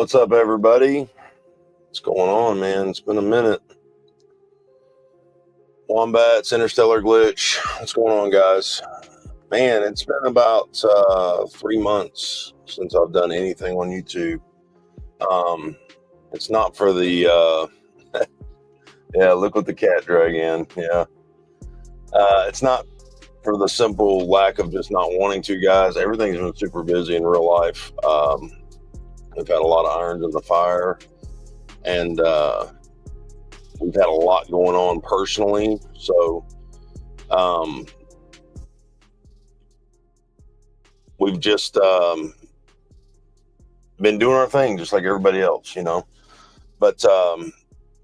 What's up, everybody? What's going on, man? It's been a minute. Wombats, Interstellar Glitch. What's going on, guys? Man, it's been about 3 months since I've done anything on YouTube. It's not for the yeah, look what the cat drug in. Yeah. It's not for the simple lack of just not wanting to, guys. Everything's been super busy in real life. We've had a lot of irons in the fire, and we've had a lot going on personally. So we've just been doing our thing just like everybody else, But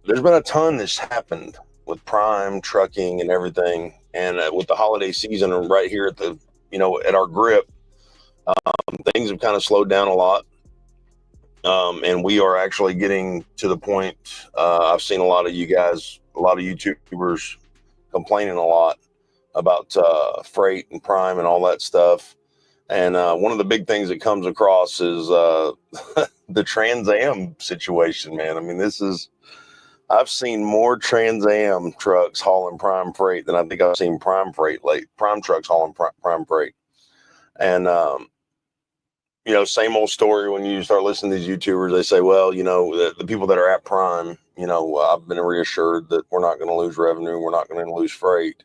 there's been a ton that's happened with Prime, trucking, and everything. And with the holiday season right here at the, at our grip, things have kind of slowed down a lot. And we are actually getting to the point, I've seen a lot of you guys, a lot of YouTubers complaining a lot about freight and Prime and all that stuff. And one of the big things that comes across is the TransAm situation, man. I mean, I've seen more TransAm trucks hauling Prime freight than I think I've seen Prime trucks hauling Prime freight. And, same old story when you start listening to these YouTubers. They say, well, the people that are at Prime, I've been reassured that we're not going to lose revenue. We're not going to lose freight.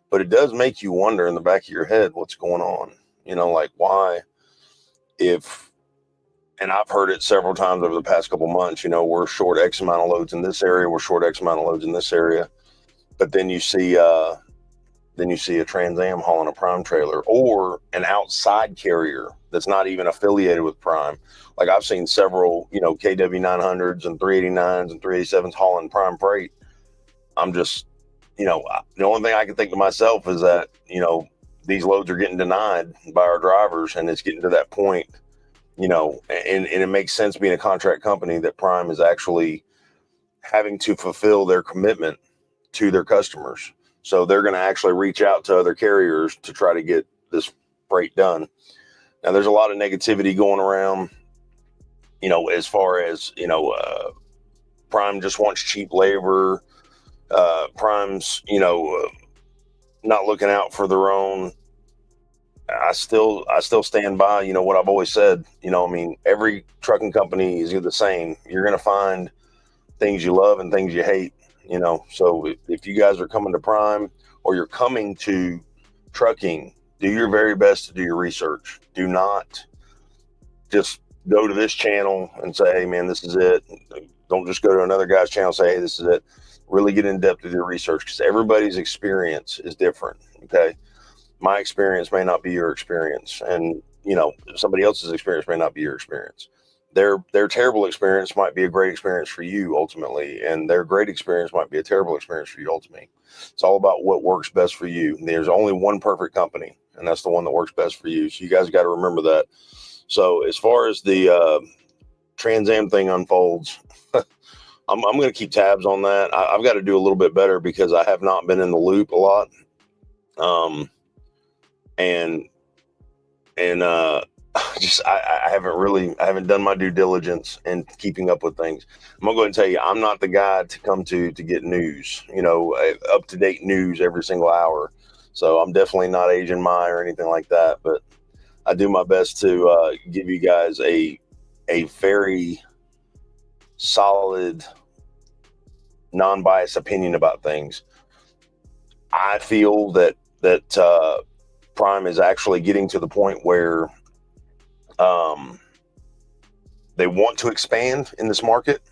But it does make you wonder in the back of your head what's going on. Like why, and I've heard it several times over the past couple months, we're short X amount of loads in this area. We're short X amount of loads in this area. But then you see a TransAm hauling a Prime trailer or an outside carrier that's not even affiliated with Prime. Like I've seen several, KW 900s and 389s and 387s hauling Prime freight. I'm just, the only thing I can think to myself is that, these loads are getting denied by our drivers, and it's getting to that point, and it makes sense being a contract company that Prime is actually having to fulfill their commitment to their customers. So they're going to actually reach out to other carriers to try to get this freight done. Now, there's a lot of negativity going around, as far as, Prime just wants cheap labor. Prime's, not looking out for their own. I still stand by, what I've always said. Every trucking company is the same. You're going to find things you love and things you hate, So if you guys are coming to Prime or you're coming to trucking, do your very best to do your research. Do not just go to this channel and say, hey, man, this is it. Don't just go to another guy's channel and say, hey, this is it. Really get in depth with your research, because everybody's experience is different. Okay. My experience may not be your experience, and somebody else's experience may not be your experience. Their terrible experience might be a great experience for you ultimately, and their great experience might be a terrible experience for you ultimately. It's all about what works best for you. There's only one perfect company, and that's the one that works best for you. So you guys got to remember that. So as far as the TransAm thing unfolds, I'm going to keep tabs on that. I've got to do a little bit better because I have not been in the loop a lot. And I haven't done my due diligence in keeping up with things. I'm gonna go ahead and tell you, I'm not the guy to come to get news, up to date news every single hour. So I'm definitely not Agent Mai or anything like that, but I do my best to give you guys a very solid, non-biased opinion about things. I feel that Prime is actually getting to the point where they want to expand in this market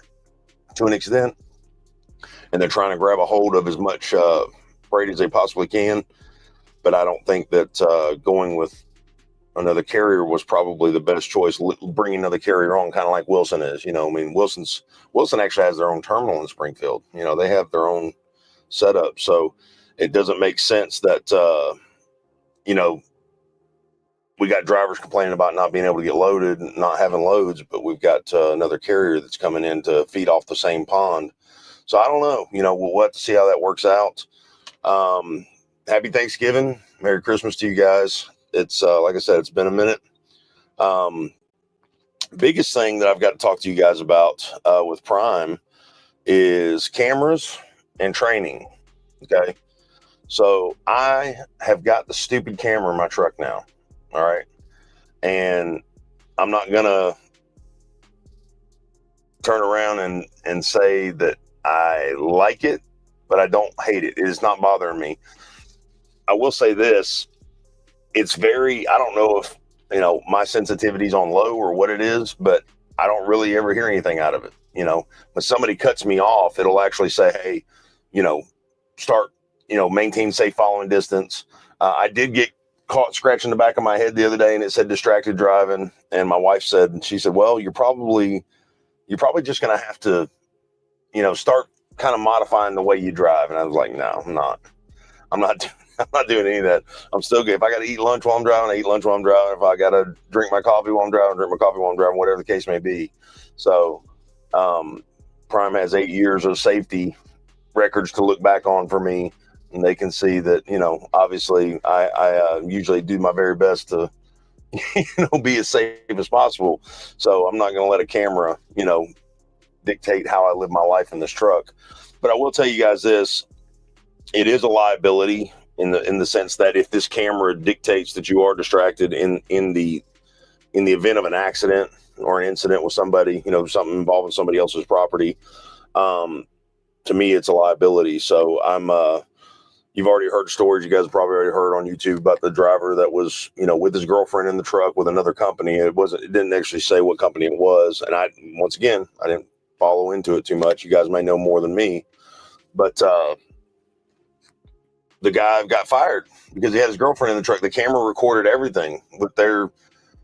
to an extent, and they're trying to grab a hold of as much freight as they possibly can. But I don't think that going with another carrier was probably the best choice. Bringing another carrier on, kind of like Wilson is. Wilson actually has their own terminal in Springfield. They have their own setup, so it doesn't make sense that we got drivers complaining about not being able to get loaded, not having loads, but we've got another carrier that's coming in to feed off the same pond. So I don't know. We'll have to see how that works out. Happy Thanksgiving. Merry Christmas to you guys. It's like I said, it's been a minute. Biggest thing that I've got to talk to you guys about with Prime is cameras and training. Okay. So I have got the stupid camera in my truck now. All right. And I'm not going to turn around and say that I like it, but I don't hate it. It is not bothering me. I will say this. It's very, I don't know if, my sensitivity's on low or what it is, but I don't really ever hear anything out of it. When somebody cuts me off, it'll actually say, hey, start, maintain safe following distance. I did get caught scratching the back of my head the other day, and it said distracted driving. And my wife said, she said, well, you're probably just going to have to, start kind of modifying the way you drive. And I was like, no, I'm not. I'm not doing any of that. I'm still good. If I got to eat lunch while I'm driving, I eat lunch while I'm driving. If I got to drink my coffee while I'm driving, drink my coffee while I'm driving, whatever the case may be. So, Prime has 8 years of safety records to look back on for me, and they can see that, obviously I usually do my very best to, be as safe as possible. So I'm not going to let a camera, dictate how I live my life in this truck. But I will tell you guys this, it is a liability in the sense that if this camera dictates that you are distracted in the event of an accident or an incident with somebody, something involving somebody else's property, to me, it's a liability. So you've already heard stories. You guys have probably already heard on YouTube about the driver that was, with his girlfriend in the truck with another company. It didn't actually say what company it was. And I didn't follow into it too much. You guys may know more than me, but, the guy got fired because he had his girlfriend in the truck. The camera recorded everything with their,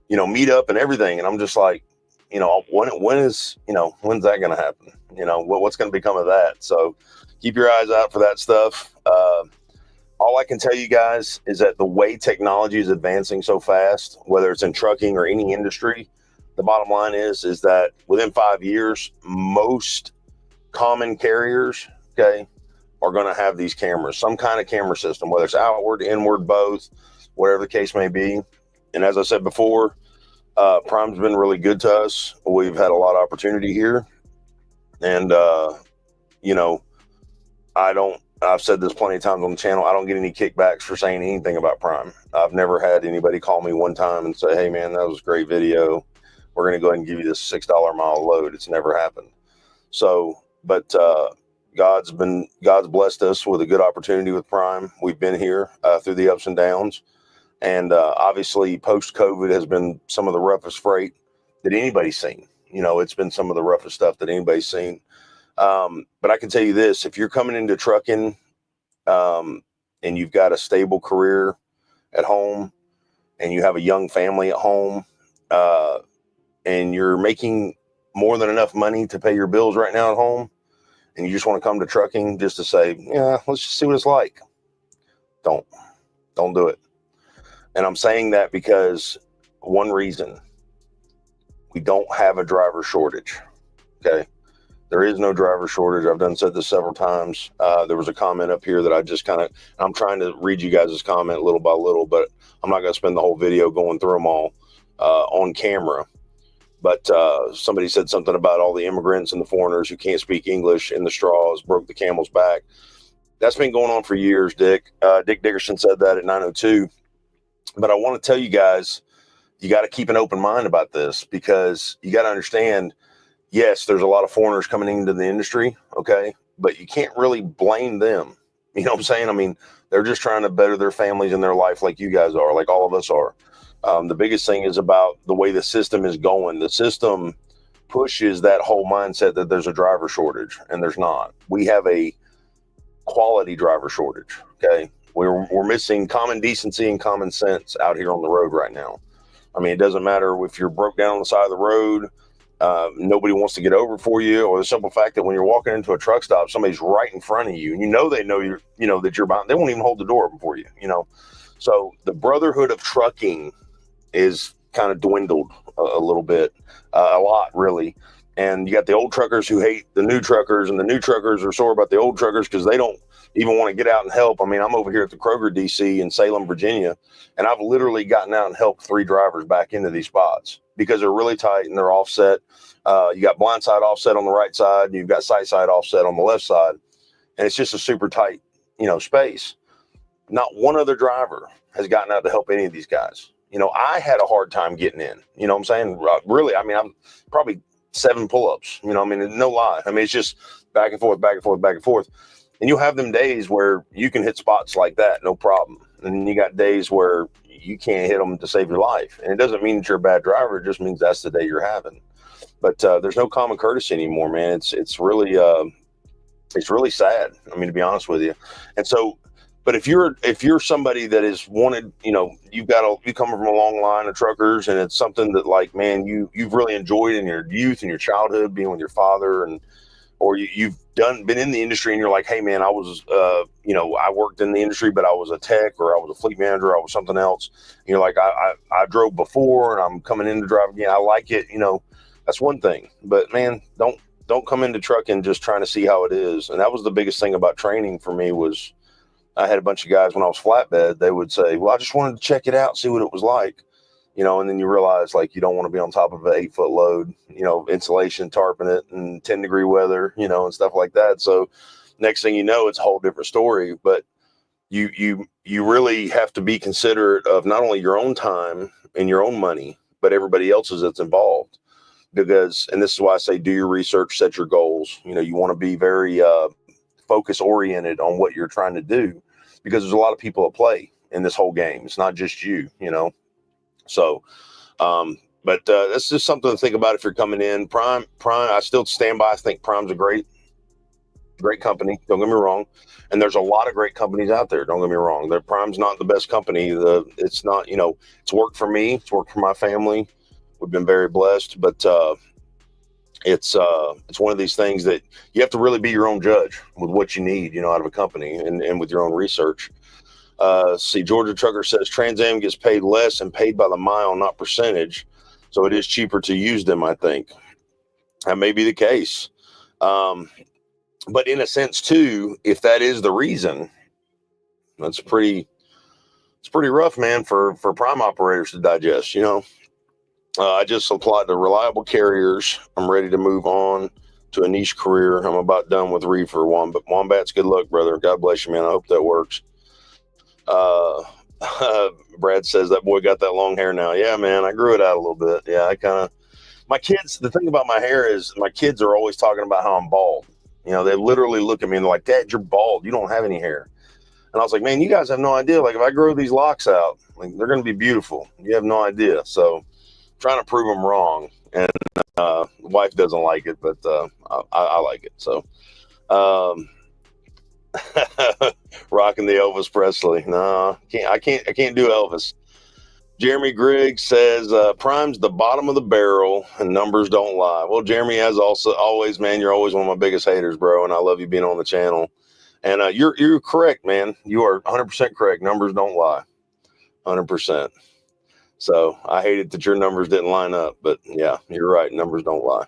meet up and everything. And I'm just like, when's that going to happen? What's going to become of that? So keep your eyes out for that stuff. All I can tell you guys is that the way technology is advancing so fast, whether it's in trucking or any industry, the bottom line is that within 5 years, most common carriers, okay, are going to have these cameras, some kind of camera system, whether it's outward, inward, both, whatever the case may be. And as I said before, Prime's been really good to us. We've had a lot of opportunity here. And, I've said this plenty of times on the channel, I don't get any kickbacks for saying anything about Prime. I've never had anybody call me one time and say, hey man, that was a great video. We're going to go ahead and give you this $6 a mile load. It's never happened. So, but, God's blessed us with a good opportunity with Prime. We've been here through the ups and downs. And obviously, post-COVID has been some of the roughest freight that anybody's seen. It's been some of the roughest stuff that anybody's seen. But I can tell you this, if you're coming into trucking and you've got a stable career at home and you have a young family at home and you're making more than enough money to pay your bills right now at home, and you just want to come to trucking just to say, yeah, let's just see what it's like. Don't do it. And I'm saying that because one reason, we don't have a driver shortage. Okay. There is no driver shortage. I've said this several times. There was a comment up here that I'm trying to read you guys' comment little by little, but I'm not going to spend the whole video going through them all on camera. But somebody said something about all the immigrants and the foreigners who can't speak English in the straws broke the camel's back. That's been going on for years, Dick. Dick Dickerson said that at 902. But I want to tell you guys, you got to keep an open mind about this because you got to understand, yes, there's a lot of foreigners coming into the industry, okay? But you can't really blame them. You know what I'm saying? I mean, they're just trying to better their families and their life like you guys are, like all of us are. The biggest thing is about the way the system is going. The system pushes that whole mindset that there's a driver shortage, and there's not. We have a quality driver shortage, okay? We're missing common decency and common sense out here on the road right now. I mean, it doesn't matter if you're broke down on the side of the road, nobody wants to get over for you, or the simple fact that when you're walking into a truck stop, somebody's right in front of you, and they know you're, that you're behind. They won't even hold the door open for you, So the brotherhood of trucking is kind of dwindled a little bit, a lot really. And you got the old truckers who hate the new truckers, and the new truckers are sore about the old truckers because they don't even want to get out and help. I mean, I'm over here at the Kroger DC in Salem, Virginia, and I've literally gotten out and helped 3 drivers back into these spots because they're really tight and they're offset. You got blind side offset on the right side, and you've got sight side offset on the left side, and it's just a super tight, space. Not one other driver has gotten out to help any of these guys. I had a hard time getting in. You know what I'm saying? Really, I mean, I'm probably 7 pull-ups. I mean, no lie. I mean, it's just back and forth, back and forth, back and forth. And you'll have them days where you can hit spots like that, no problem. And then you got days where you can't hit them to save your life. And it doesn't mean that you're a bad driver. It just means that's the day you're having. But there's no common courtesy anymore, man. It's really sad. I mean, to be honest with you. And so, but if you're somebody that is wanted, you come from a long line of truckers, and it's something that, like, man, you've really enjoyed in your youth and your childhood, being with your father, or you've been in the industry, and you're like, hey man, I was, I worked in the industry, but I was a tech, or I was a fleet manager, or I was something else. And you're like, I drove before, and I'm coming in to drive again. I like it. That's one thing, but man, don't come into trucking just trying to see how it is. And that was the biggest thing about training for me was I had a bunch of guys when I was flatbed, they would say, well, I just wanted to check it out, see what it was like. And then you realize, like, you don't want to be on top of an 8-foot load, insulation, tarping it, and 10-degree weather, and stuff like that. So next thing you know, it's a whole different story. But you really have to be considerate of not only your own time and your own money, but everybody else's that's involved. Because, and this is why I say, do your research, set your goals. You want to be very focus oriented on what you're trying to do, because there's a lot of people at play in this whole game. It's not just you, So, but that's just something to think about if you're coming in. Prime, I still stand by. I think Prime's a great company. Don't get me wrong. And there's a lot of great companies out there. Don't get me wrong. Prime's not the best company. It's not, it's worked for me. It's worked for my family. We've been very blessed, but it's one of these things that you have to really be your own judge with what you need, out of a company, and with your own research. See, Georgia Trucker says TransAm gets paid less and paid by the mile, not percentage. So it is cheaper to use them, I think. That may be the case. But in a sense too, if that is the reason, it's pretty rough, man, for prime operators to digest, I just applied to reliable carriers. I'm ready to move on to a niche career. I'm about done with reefer. Wombats, good luck, brother. God bless you, man. I hope that works. Brad says that boy got that long hair now. Yeah, man, I grew it out a little bit. Yeah, my kids, the thing about my hair is my kids are always talking about how I'm bald. They literally look at me and they're like, Dad, you're bald. You don't have any hair. And I was like, man, you guys have no idea. Like, if I grow these locks out, like, they're going to be beautiful. You have no idea. So I'm trying to prove them wrong. And the wife doesn't like it, but I like it. So rocking the Elvis Presley. No, I can't do Elvis. Jeremy Griggs says Prime's the bottom of the barrel and numbers don't lie. Well, Jeremy, as always, man, you're always one of my biggest haters, bro, and I love you being on the channel. And you're correct, man. You are 100% correct. Numbers don't lie, 100%. So I hated that your numbers didn't line up, but yeah, you're right. Numbers don't lie.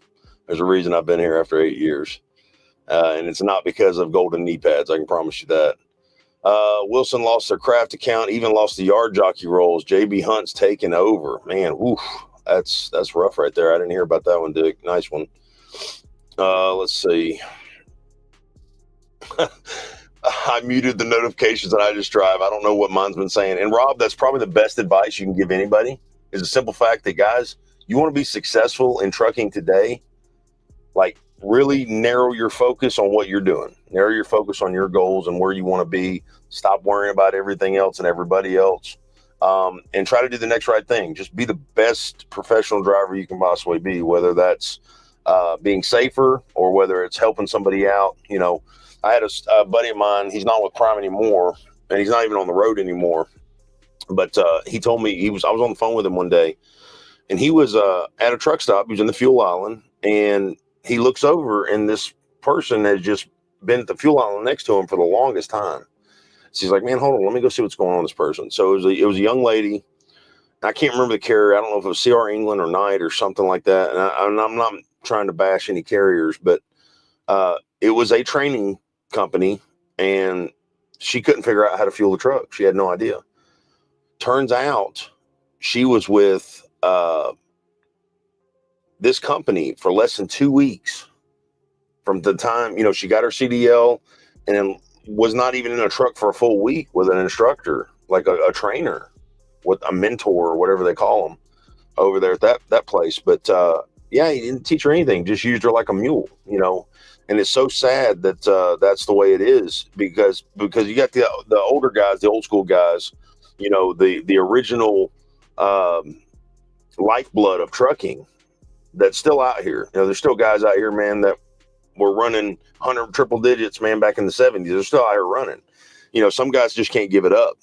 There's a reason I've been here after 8 years. And it's not because of golden knee pads. I can promise you that. Wilson lost their craft account, even lost the yard jockey roles. JB Hunt's taken over. Man, oof, that's rough right there. I didn't hear about that one, Dick. Nice one. Let's see. I muted the notifications that I just drive. I don't know what mine's been saying. And Rob, that's probably the best advice you can give anybody, is a simple fact that, guys, you want to be successful in trucking today, like, really narrow your focus on what you're doing. Narrow your focus on your goals and where you want to be. Stop worrying about everything else and everybody else. And try to do the next right thing. Just be the best professional driver you can possibly be, whether that's being safer or whether it's helping somebody out. I had a buddy of mine, he's not with Prime anymore, and he's not even on the road anymore. But he told me, I was on the phone with him one day, and he was at a truck stop. He was in the fuel island, and he looks over, and this person has just been at the fuel island next to him for the longest time. So he's like, man, hold on, let me go see what's going on with this person. So it was a young lady. I can't remember the carrier. I don't know if it was CR England or Knight or something like that. And I'm not trying to bash any carriers, but it was a training company, and She couldn't figure out how to fuel the truck. She had no idea. Turns out she was with this company for less than 2 weeks from the time, she got her CDL, and then was not even in a truck for a full week with an instructor, like a trainer, with a mentor or whatever they call them over there at that place. But yeah, he didn't teach her anything, just used her like a mule, and it's so sad that that's the way it is, because you got the older guys, the old school guys, the original lifeblood of trucking that's still out here. There's still guys out here, man, that were running 100 triple digits, man, back in the 70s. They're still out here running. Some guys just can't give it up.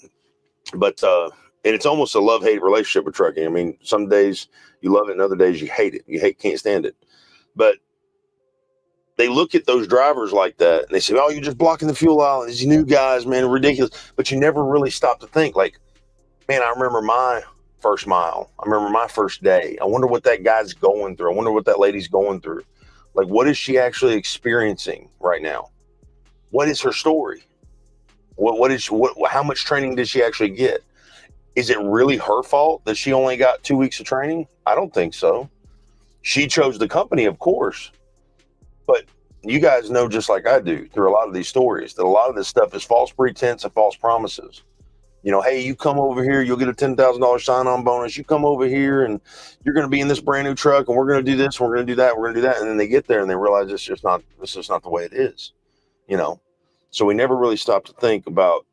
But and it's almost a love-hate relationship with trucking. I mean, some days you love it and other days you hate it. Can't stand it. But they look at those drivers like that and they say, oh, you're just blocking the fuel aisle. These new guys, man, ridiculous. But you never really stop to think, like, man, I remember my first mile. I remember my first day. I wonder what that guy's going through. I wonder what that lady's going through. Like, what is she actually experiencing right now? What is her story? How much training did she actually get? Is it really her fault that she only got 2 weeks of training? I don't think so. She chose the company, of course. But you guys know, just like I do, through a lot of these stories, that a lot of this stuff is false pretense and false promises. Hey, you come over here, you'll get a $10,000 sign-on bonus. You come over here and you're going to be in this brand new truck, and we're going to do this, we're going to do that, we're going to do that. And then they get there and they realize this is not the way it is, So we never really stop to think about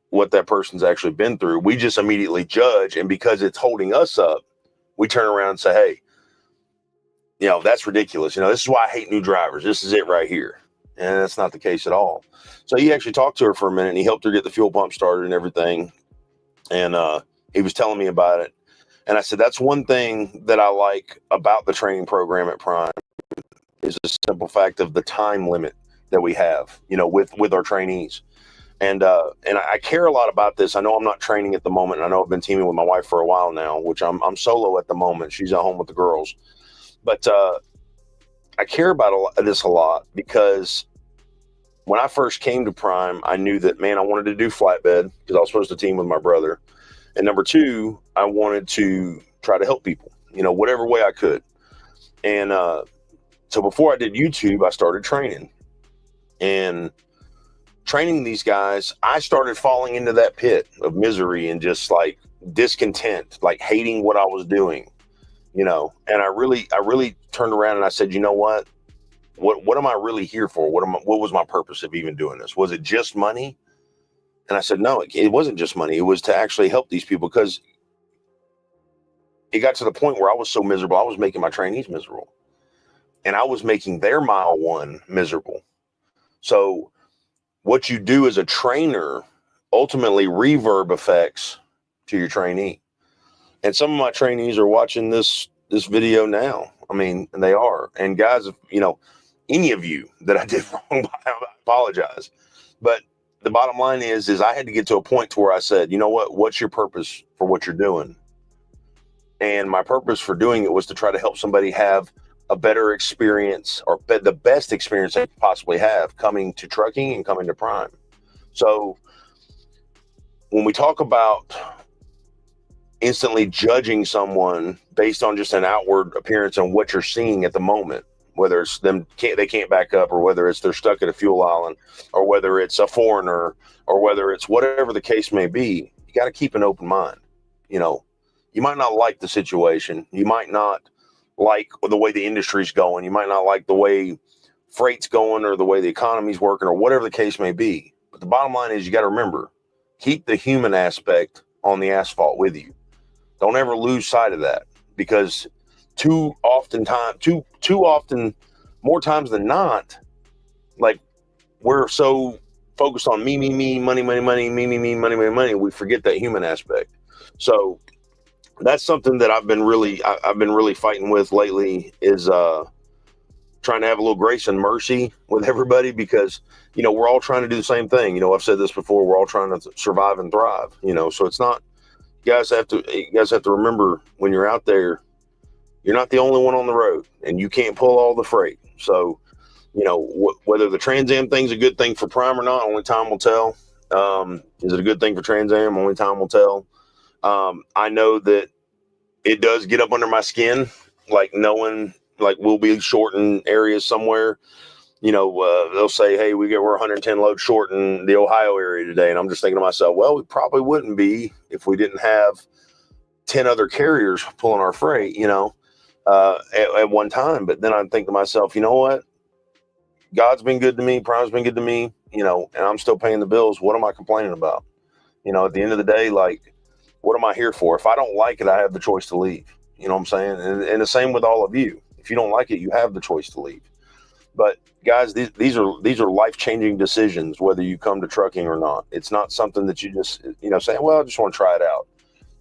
what that person's actually been through. We just immediately judge. And because it's holding us up, we turn around and say, hey, that's ridiculous. This is why I hate new drivers. This is it right here. And that's not the case at all. So he actually talked to her for a minute and he helped her get the fuel pump started and everything. And he was telling me about it. And I said, that's one thing that I like about the training program at Prime, is a simple fact of the time limit that we have, with our trainees. And I care a lot about this. I know I'm not training at the moment. And I know I've been teaming with my wife for a while now, which I'm solo at the moment. She's at home with the girls. But I care about this a lot, because when I first came to Prime, I knew that, man, I wanted to do flatbed because I was supposed to team with my brother. And number two, I wanted to try to help people, whatever way I could. And so before I did YouTube, I started training. And training these guys, I started falling into that pit of misery and just like discontent, like hating what I was doing, and I really turned around and I said, you know what am I really here for? What was my purpose of even doing this? Was it just money? And I said, no, it wasn't just money. It was to actually help these people, because it got to the point where I was so miserable. I was making my trainees miserable, and I was making their mile one miserable. So what you do as a trainer ultimately reverb effects to your trainee. And some of my trainees are watching this video now. I mean, and they are. And guys, any of you that I did wrong by, I apologize. But the bottom line is I had to get to a point to where I said, you know what, what's your purpose for what you're doing? And my purpose for doing it was to try to help somebody have a better experience, or the best experience they could possibly have coming to trucking and coming to Prime. So when we talk about instantly judging someone based on just an outward appearance and what you're seeing at the moment, whether it's they can't back up, or whether it's they're stuck at a fuel island, or whether it's a foreigner, or whether it's whatever the case may be, you got to keep an open mind. You might not like the situation. You might not like the way the industry's going. You might not like the way freight's going, or the way the economy's working, or whatever the case may be. But the bottom line is, you got to remember, keep the human aspect on the asphalt with you. Don't ever lose sight of that, because too often, more times than not, like, we're so focused on me, money, money, we forget that human aspect. So that's something that I've been really fighting with lately, is trying to have a little grace and mercy with everybody, because we're all trying to do the same thing. I've said this before, we're all trying to survive and thrive. So it's not, you guys have to remember, when you're out there, you're not the only one on the road, and you can't pull all the freight. So whether the TransAm thing's a good thing for Prime or not, only time will tell. Is it a good thing for TransAm? Only time will tell. I know that it does get up under my skin, like knowing like we'll be short in areas somewhere. They'll say, hey, we're 110 loads short in the Ohio area today. And I'm just thinking to myself, well, we probably wouldn't be if we didn't have 10 other carriers pulling our freight, at one time. But then I think to myself, you know what? God's been good to me. Prime's been good to me, and I'm still paying the bills. What am I complaining about? At the end of the day, like, what am I here for? If I don't like it, I have the choice to leave. You know what I'm saying? And the same with all of you. If you don't like it, you have the choice to leave. But guys, these are life-changing decisions, whether you come to trucking or not. It's not something that you just, say, well, I just want to try it out.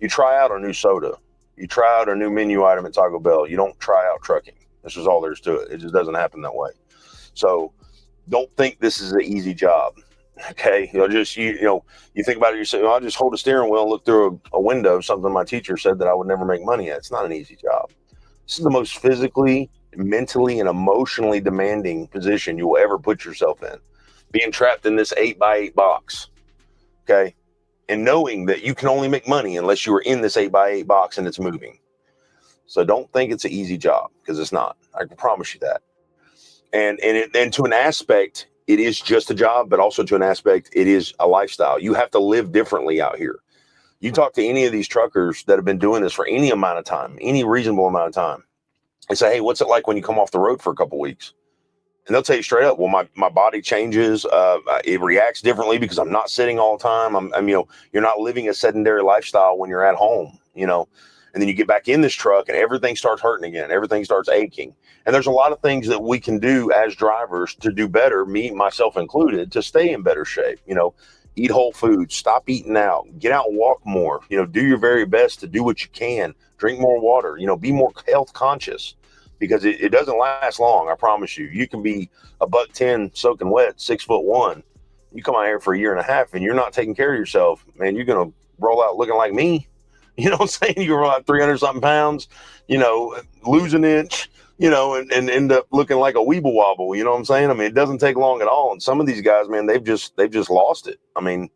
You try out a new soda. You try out a new menu item at Taco Bell. You don't try out trucking. This is all there's to it. It just doesn't happen that way. So don't think this is an easy job. Okay. You think about it, you say, well, I'll just hold a steering wheel and look through a window, something my teacher said that I would never make money at. It's not an easy job. This is the most physically, mentally, and emotionally demanding position you will ever put yourself in. Being trapped in this 8x8 box. Okay. And knowing that you can only make money unless you are in this 8x8 box and it's moving. So don't think it's an easy job, because it's not. I can promise you that. And to an aspect, it is just a job, but also to an aspect, it is a lifestyle. You have to live differently out here. You talk to any of these truckers that have been doing this for any amount of time, any reasonable amount of time, and say, hey, what's it like when you come off the road for a couple of weeks? And they'll tell you straight up, well, my body changes. It reacts differently because I'm not sitting all the time. You're not living a sedentary lifestyle when you're at home, and then you get back in this truck and everything starts hurting again. Everything starts aching. And there's a lot of things that we can do as drivers to do better, me, myself included, to stay in better shape. Eat whole foods, stop eating out, get out and walk more, do your very best to do what you can, drink more water, be more health conscious, because it doesn't last long. I promise you. You can be a $110 soaking wet, 6'1". You come out here for a year and a half and you're not taking care of yourself, man, you're going to roll out looking like me. You know what I'm saying? You can roll out 300 something pounds, lose an inch, and end up looking like a weeble wobble. You know what I'm saying? I mean, it doesn't take long at all. And some of these guys, man, they've just lost it. I mean,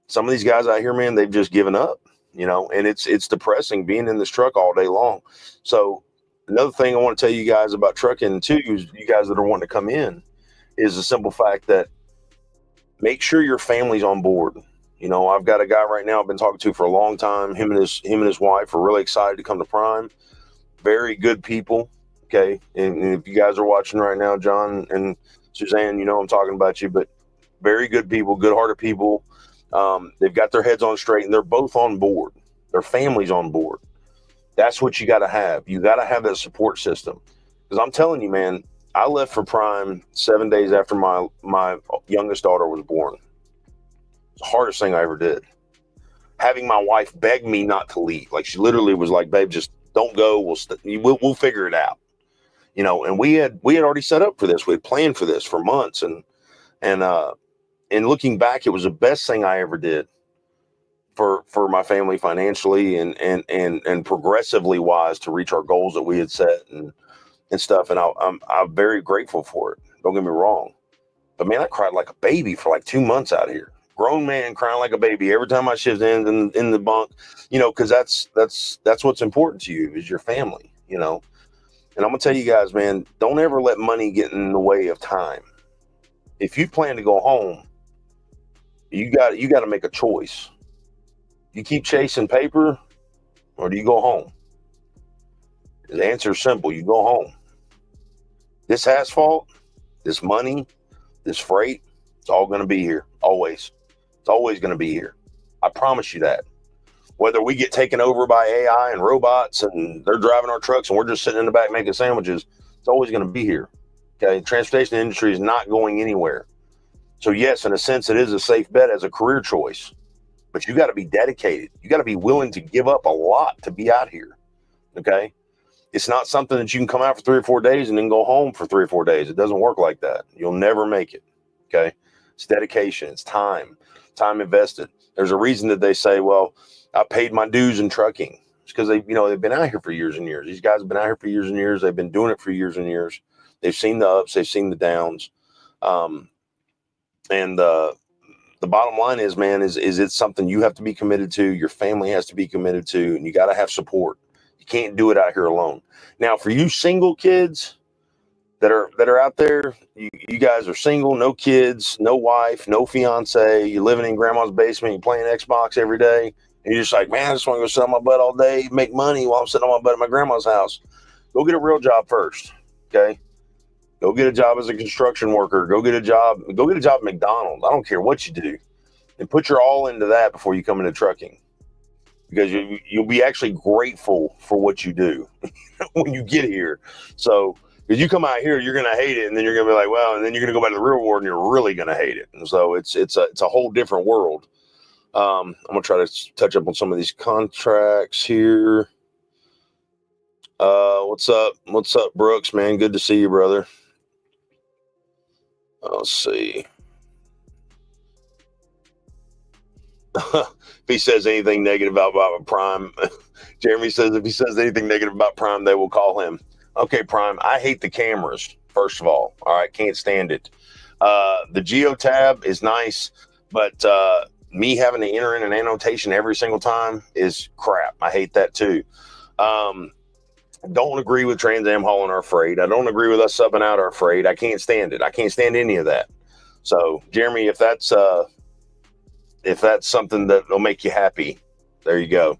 some of these guys out here, man, they've just given up, and it's depressing being in this truck all day long. So another thing I want to tell you guys about trucking too, is you guys that are wanting to come in, is the simple fact that make sure your family's on board. I've got a guy right now I've been talking to for a long time. Him and his wife are really excited to come to Prime. Very good people. Okay. And if you guys are watching right now, John and Suzanne, I'm talking about you, but very good people, good-hearted people. They've got their heads on straight and they're both on board. Their family's on board. That's what you got to have. You got to have that support system. Because I'm telling you, man, I left for Prime 7 days after my youngest daughter was born. It's the hardest thing I ever did. Having my wife beg me not to leave. Like, she literally was like, babe, just don't go. We'll figure it out. And we had already set up for this. We had planned for this for months. And looking back, it was the best thing I ever did for my family financially and progressively wise to reach our goals that we had set and stuff. And I'm very grateful for it. Don't get me wrong. But man, I cried like a baby for like 2 months out here. Grown man crying like a baby every time my shift ends in the bunk, because that's what's important to you, is your family, And I'm gonna tell you guys, man, don't ever let money get in the way of time. If you plan to go home, you got to make a choice. You keep chasing paper, or do you go home? The answer is simple. You go home. This asphalt, this money, this freight, it's all going to be here. Always. It's always going to be here. I promise you that. Whether we get taken over by AI and robots and they're driving our trucks and we're just sitting in the back making sandwiches, it's always going to be here. Okay. The transportation industry is not going anywhere. So yes, in a sense, it is a safe bet as a career choice, but you got to be dedicated. You got to be willing to give up a lot to be out here. Okay. It's not something that you can come out for 3 or 4 days and then go home for 3 or 4 days. It doesn't work like that. You'll never make it. Okay. It's dedication. It's time invested. There's a reason that they say, well, I paid my dues in trucking. It's because they've been out here for years and years. These guys have been out here for years and years. They've been doing it for years and years. They've seen the ups. They've seen the downs. And the bottom line is, man, is it something you have to be committed to, your family has to be committed to, and you got to have support. You can't do it out here alone. Now, for you single kids that are out there, you guys are single, no kids, no wife, no fiance, you're living in grandma's basement, you're playing Xbox every day, and you're just like, man, I just want to go sit on my butt all day, make money while I'm sitting on my butt at my grandma's house. Go get a real job first, okay? Go get a job as a construction worker. Go get a job at McDonald's. I don't care what you do. And put your all into that before you come into trucking. Because you'll be actually grateful for what you do when you get here. So, because you come out here, you're going to hate it, and then you're going to be like, well, and then you're going to go back to the real world, and you're really going to hate it. And so it's a whole different world. I'm going to try to touch up on some of these contracts here. What's up? What's up, Brooks, man? Good to see you, brother. Let's see. If he says anything negative about Prime, Jeremy says if he says anything negative about Prime, they will call him. Okay, Prime, I hate the cameras, first of all. All right, can't stand it. The Geo tab is nice, but me having to enter in an annotation every single time is crap. I hate that too. Don't agree with TransAm hauling our freight. I don't agree with us subbing out our freight. I can't stand it. I can't stand any of that. So, Jeremy, if that's something that will make you happy, there you go.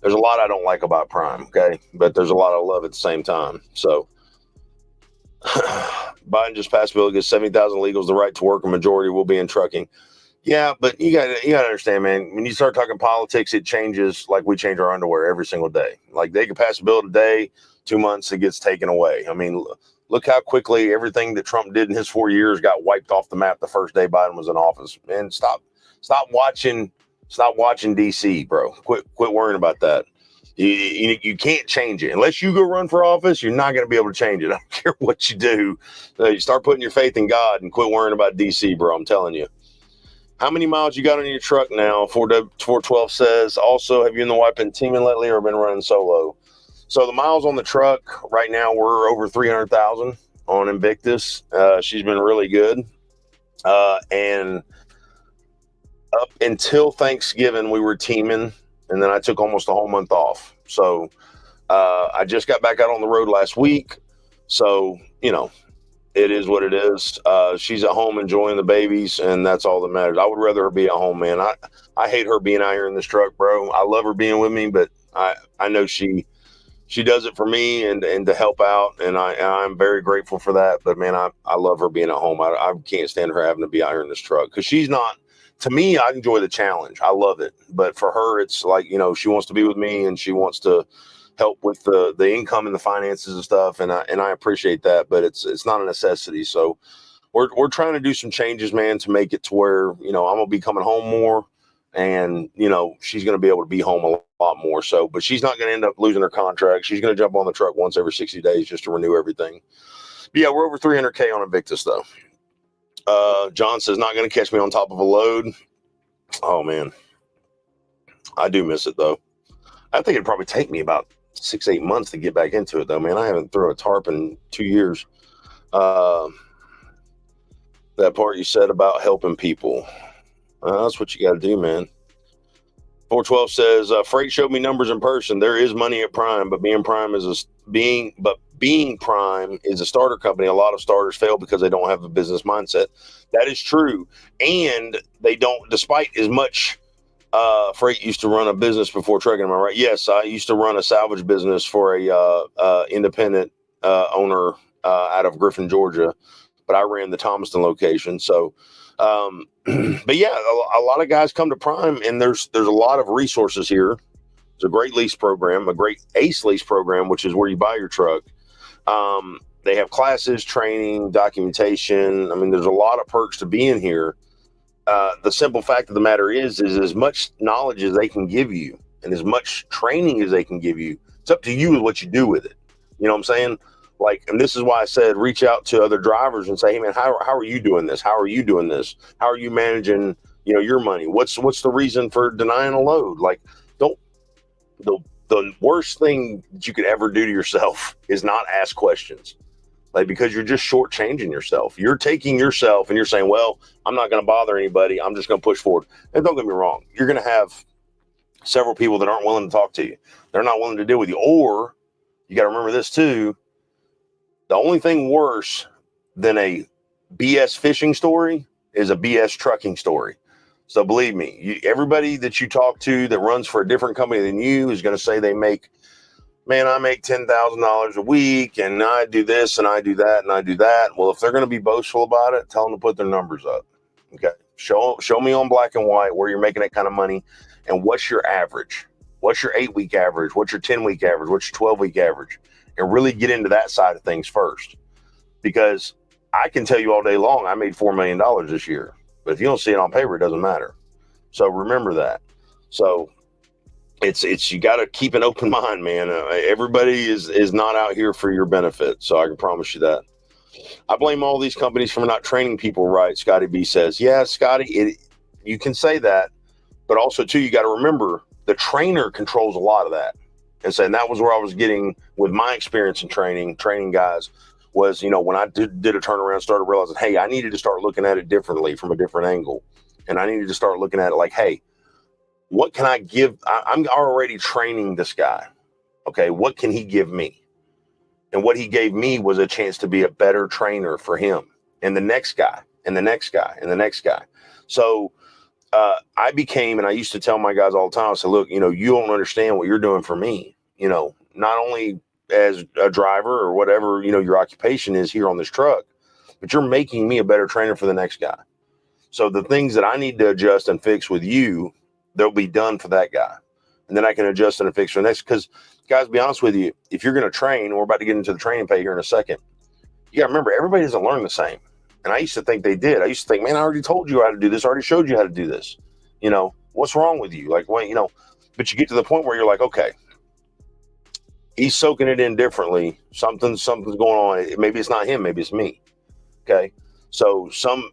There's a lot I don't like about Prime, okay? But there's a lot I love at the same time. So, Biden just passed a bill that gives 70,000 illegals the right to work. A majority will be in trucking. Yeah, but you got to understand, man, when you start talking politics, it changes like we change our underwear every single day. Like they could pass a bill today, 2 months, it gets taken away. I mean, look how quickly everything that Trump did in his 4 years got wiped off the map the first day Biden was in office. And stop watching DC, bro. Quit worrying about that. You can't change it. Unless you go run for office, you're not going to be able to change it. I don't care what you do. You start putting your faith in God and quit worrying about DC, bro. I'm telling you. How many miles you got on your truck now? 412 says, also, have you and the wife been teaming lately or been running solo? So the miles on the truck right now, we're over 300,000 on Invictus. She's been really good. And up until Thanksgiving, we were teaming, and then I took almost a whole month off. So I just got back out on the road last week. So, you know, it is what it is. She's at home enjoying the babies, and that's all that matters. I would rather her be at home, man. I hate her being out here in this truck, bro. I love her being with me, but I know she does it for me and to help out, and I'm very grateful for that. But, man, I love her being at home. I can't stand her having to be out here in this truck because she's not – to me, I enjoy the challenge. I love it. But for her, it's like, you know, she wants to be with me and she wants to help with the income and the finances and stuff. And I appreciate that, but it's not a necessity. So we're trying to do some changes, man, to make it to where, you know, I'm going to be coming home more and, you know, she's going to be able to be home a lot more. So, but she's not going to end up losing her contract. She's going to jump on the truck once every 60 days just to renew everything. But yeah, we're over 300K on Invictus though. John says, not going to catch me on top of a load. Oh, man. I do miss it, though. I think it'd probably take me about 6-8 months to get back into it, though, man. I haven't thrown a tarp in 2 years. That part you said about helping people. That's what you got to do, man. 412 says, Freight showed me numbers in person. There is money at Prime, but being Prime is a starter company. A lot of starters fail because they don't have a business mindset. That is true. And they don't, despite as much Freight used to run a business before trucking, am I right? Yes, I used to run a salvage business for a independent owner out of Griffin, Georgia, but I ran the Thomaston location. So, but yeah, a lot of guys come to Prime, and there's a lot of resources here. It's a great lease program, a great ACE lease program, which is where you buy your truck. They have classes, training, documentation. I mean, there's a lot of perks to being here. The simple fact of the matter is as much knowledge as they can give you and as much training as they can give you, it's up to you with what you do with it. You know what I'm saying? Like, and this is why I said, reach out to other drivers and say, hey man, how are you doing this? How are you doing this? How are you managing, you know, your money? What's the reason for denying a load? Like, the worst thing that you could ever do to yourself is not ask questions. Like, because you're just shortchanging yourself. You're taking yourself and you're saying, well, I'm not going to bother anybody. I'm just going to push forward. And don't get me wrong. You're going to have several people that aren't willing to talk to you. They're not willing to deal with you. Or you got to remember this too. The only thing worse than a BS fishing story is a BS trucking story. So believe me, everybody that you talk to that runs for a different company than you is going to say they make, man, I make $10,000 a week and I do this and I do that and I do that. Well, if they're going to be boastful about it, tell them to put their numbers up. Okay. Show me on black and white where you're making that kind of money and what's your average. What's your 8-week average? What's your 10-week average? What's your 12-week average? And really get into that side of things first. Because I can tell you all day long, I made $4 million this year. But if you don't see it on paper, it doesn't matter. So remember that. So it's you got to keep an open mind, man. Everybody is not out here for your benefit. So I can promise you that. I blame all these companies for not training people right. Scotty B says, yeah, Scotty, you can say that. But also, too, you got to remember the trainer controls a lot of that. And so, and that was where I was getting with my experience in training guys was, you know, when I did a turnaround, started realizing, hey, I needed to start looking at it differently from a different angle. And I needed to start looking at it like, hey, what can I give? I'm already training this guy. Okay, what can he give me? And what he gave me was a chance to be a better trainer for him and the next guy and the next guy and the next guy. So I became, and I used to tell my guys all the time, I said, look, you know, you don't understand what you're doing for me. You know, not only as a driver or whatever, you know, your occupation is here on this truck, but you're making me a better trainer for the next guy. So the things that I need to adjust and fix with you, they'll be done for that guy. And then I can adjust and fix for the next. Because, guys, to be honest with you, if you're going to train, we're about to get into the training pay here in a second. You got to remember, everybody doesn't learn the same. And I used to think they did. I used to think, man, I already told you how to do this. I already showed you how to do this. You know, what's wrong with you? Like, well, you know, but you get to the point where you're like, okay, he's soaking it in differently. Something's going on. Maybe it's not him. Maybe it's me. Okay. So some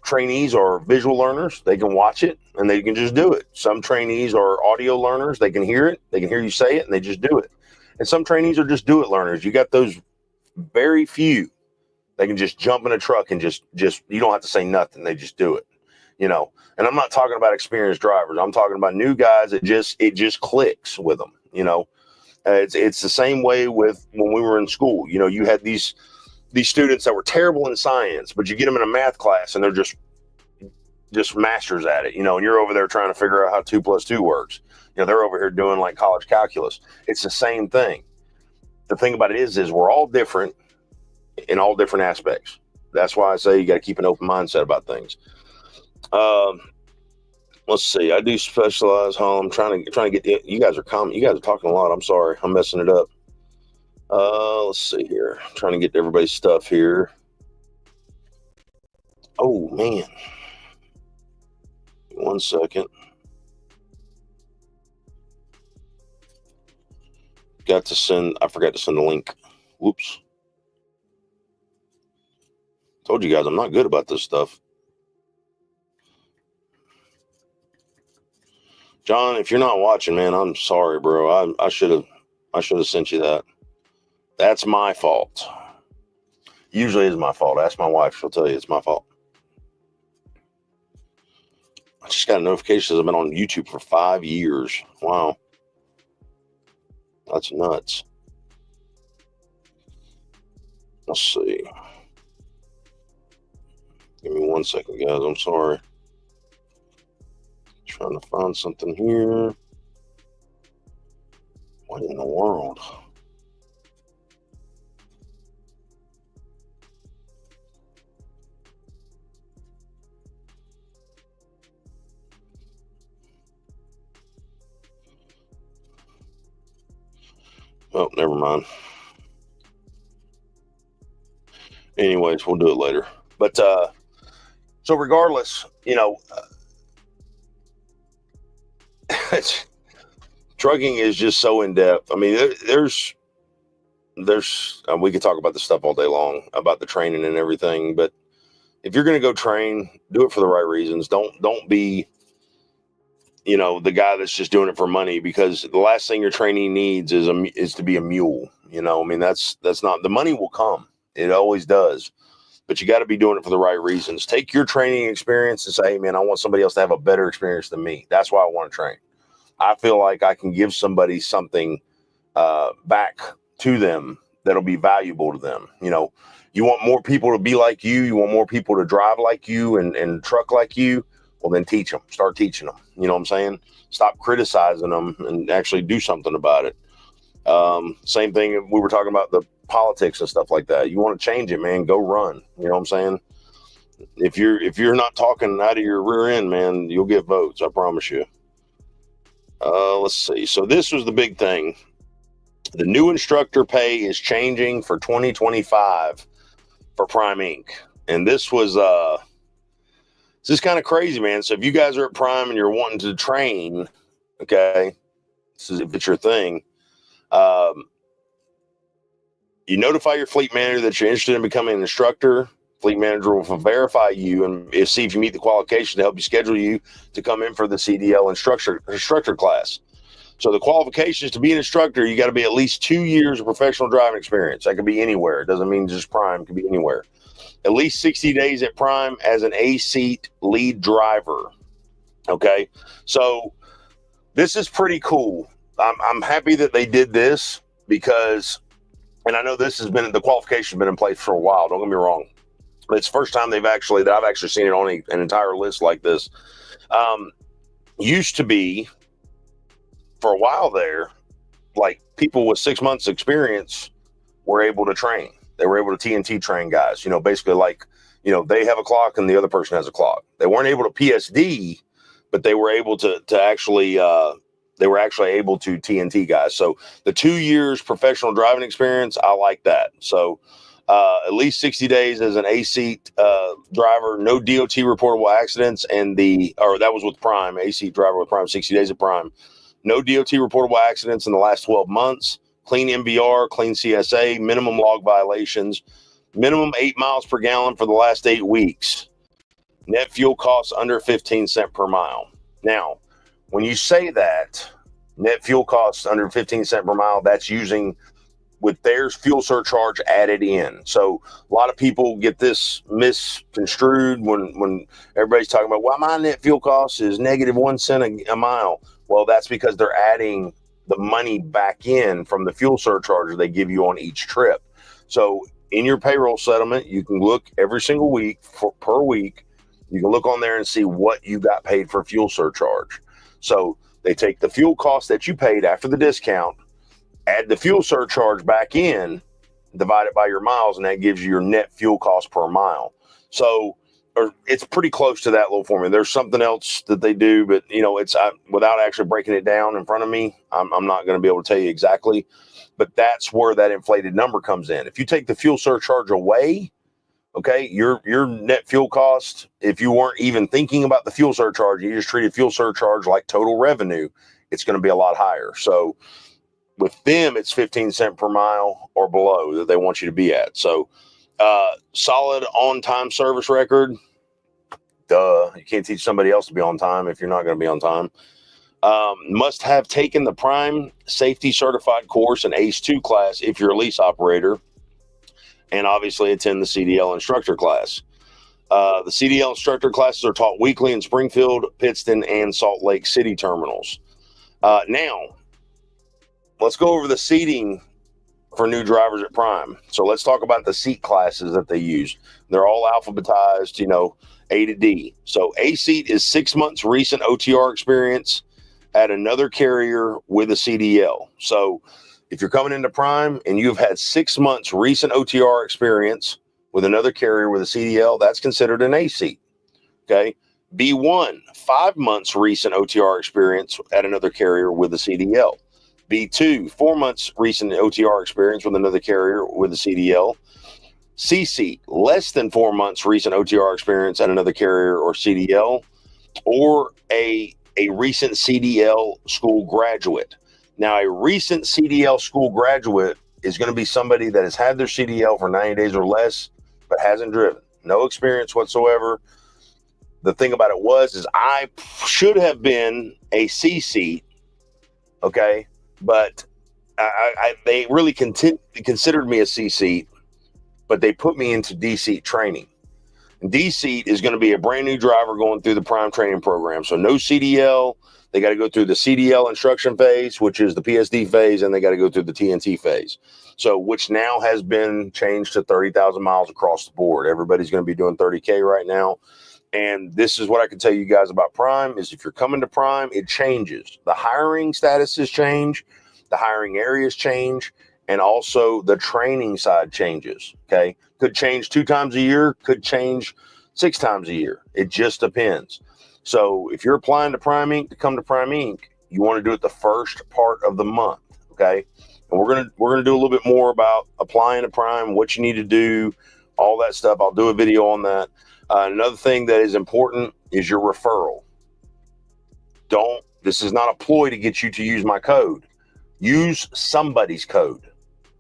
trainees are visual learners. They can watch it and they can just do it. Some trainees are audio learners. They can hear it. They can hear you say it and they just do it. And some trainees are just do it learners. You got those very few. They can just jump in a truck and just you don't have to say nothing. They just do it, you know. And I'm not talking about experienced drivers. I'm talking about new guys that it just clicks with them, you know. It's the same way with when we were in school. You know, you had these students that were terrible in science, but you get them in a math class and they're just masters at it, you know, and you're over there trying to figure out how 2 + 2 works. You know, they're over here doing like college calculus. It's the same thing. The thing about it is we're all different in all different aspects. That's why I say you got to keep an open mindset about things. Let's see. I do specialize home. I'm trying to get you guys are talking a lot. I'm sorry. I'm messing it up. Let's see here. I'm trying to get everybody's stuff here. Oh man. 1 second. I forgot to send the link. Whoops. Told you guys I'm not good about this stuff. John, if you're not watching, man, I'm sorry, bro. I should have sent you that. That's my fault. Usually it's my fault. Ask my wife. She'll tell you it's my fault. I just got a notification that I've been on YouTube for 5 years. Wow. That's nuts. Let's see. Give me 1 second, guys. I'm sorry. Trying to find something here. What in the world? Oh, never mind. Anyways, we'll do it later. But so regardless, you know, trucking is just so in depth. I mean, there's we could talk about this stuff all day long about the training and everything. But if you're going to go train, do it for the right reasons. Don't be, you know, the guy that's just doing it for money, because the last thing your trainee needs is to be a mule. You know, I mean, that's not, the money will come. It always does. But you got to be doing it for the right reasons. Take your training experience and say, hey, man, I want somebody else to have a better experience than me. That's why I want to train. I feel like I can give somebody something back to them that'll be valuable to them. You know, you want more people to be like you. You want more people to drive like you and truck like you. Well, then teach them. Start teaching them. You know what I'm saying? Stop criticizing them and actually do something about it. Same thing. We were talking about the politics and stuff like that. You want to change it, man, go run. You know what I'm saying? If you're not talking out of your rear end, man, you'll get votes. I promise you. Let's see. So this was the big thing. The new instructor pay is changing for 2025 for Prime Inc. And this was, this is kind of crazy, man. So if you guys are at Prime and you're wanting to train, okay, this is if it's your thing, you notify your fleet manager that you're interested in becoming an instructor. Fleet manager will verify you and see if you meet the qualifications to help you schedule you to come in for the CDL instructor class. So the qualifications to be an instructor, you got to be at least 2 years of professional driving experience. That could be anywhere. It doesn't mean just Prime. It could be anywhere. At least 60 days at Prime as an A-seat lead driver. Okay, so this is pretty cool. I'm happy that they did this because, and I know this has been, the qualification has been in place for a while. Don't get me wrong. But it's the first time that I've actually seen it on an entire list like this. Used to be, for a while there, like people with 6 months experience were able to train. They were able to TNT train guys, you know, basically like, you know, they have a clock and the other person has a clock. They weren't able to PSD, but they were able to actually, they were actually able to TNT guys. So the 2 years professional driving experience, I like that. So at least 60 days as an A-seat driver, no DOT reportable accidents, that was with Prime, A-seat driver with Prime, 60 days at Prime. No DOT reportable accidents in the last 12 months, clean MVR, clean CSA, minimum log violations, minimum 8 miles per gallon for the last 8 weeks. Net fuel costs under 15 cents per mile. Now, when you say that, net fuel costs under 15 cents per mile, that's using with their fuel surcharge added in. So a lot of people get this misconstrued when everybody's talking about, well, my net fuel cost is negative 1 cent a mile. Well, that's because they're adding the money back in from the fuel surcharge they give you on each trip. So in your payroll settlement, you can look every single week per week. You can look on there and see what you got paid for fuel surcharge. So they take the fuel cost that you paid after the discount, add the fuel surcharge back in, divide it by your miles, and that gives you your net fuel cost per mile. So it's pretty close to that little formula. There's something else that they do, but you know, it's without actually breaking it down in front of me, I'm not going to be able to tell you exactly. But that's where that inflated number comes in. If you take the fuel surcharge away, okay, your net fuel cost, if you weren't even thinking about the fuel surcharge, you just treated fuel surcharge like total revenue, it's going to be a lot higher. So with them, it's 15 cents per mile or below that they want you to be at. So solid on-time service record. Duh. You can't teach somebody else to be on time if you're not going to be on time. Must have taken the Prime Safety Certified course and ACE 2 class if you're a lease operator, and obviously attend the CDL instructor class. The CDL instructor classes are taught weekly in Springfield, Pittston, and Salt Lake City terminals. Now, let's go over the seating for new drivers at Prime. So let's talk about the seat classes that they use. They're all alphabetized, you know, A to D. So A seat is 6 months recent OTR experience at another carrier with a CDL. So if you're coming into Prime and you've had 6 months recent OTR experience with another carrier with a CDL, that's considered an A seat. Okay. B1, 5 months recent OTR experience at another carrier with a CDL. B2, 4 months recent OTR experience with another carrier with a CDL. C seat, less than 4 months recent OTR experience at another carrier or CDL, or a recent CDL school graduate. Now, a recent CDL school graduate is going to be somebody that has had their CDL for 90 days or less, but hasn't driven. No experience whatsoever. The thing about it is I should have been a C seat, okay? But they really considered me a C seat, but they put me into D seat training. And D seat is going to be a brand new driver going through the prime training program. So no CDL. They got to go through the CDL instruction phase, which is the PSD phase, and they got to go through the TNT phase. So which now has been changed to 30,000 miles across the board. Everybody's going to be doing 30K right now. And this is what I can tell you guys about Prime is if you're coming to Prime, it changes. The hiring statuses change, the hiring areas change, and also the training side changes. Okay. Could change 2 times a year, could change 6 times a year. It just depends. So if you're applying to Prime Inc. to come to Prime Inc., you want to do it the first part of the month. Okay. And we're gonna do a little bit more about applying to Prime, what you need to do, all that stuff. I'll do a video on that. Another thing that is important is your referral. This is not a ploy to get you to use my code. Use somebody's code,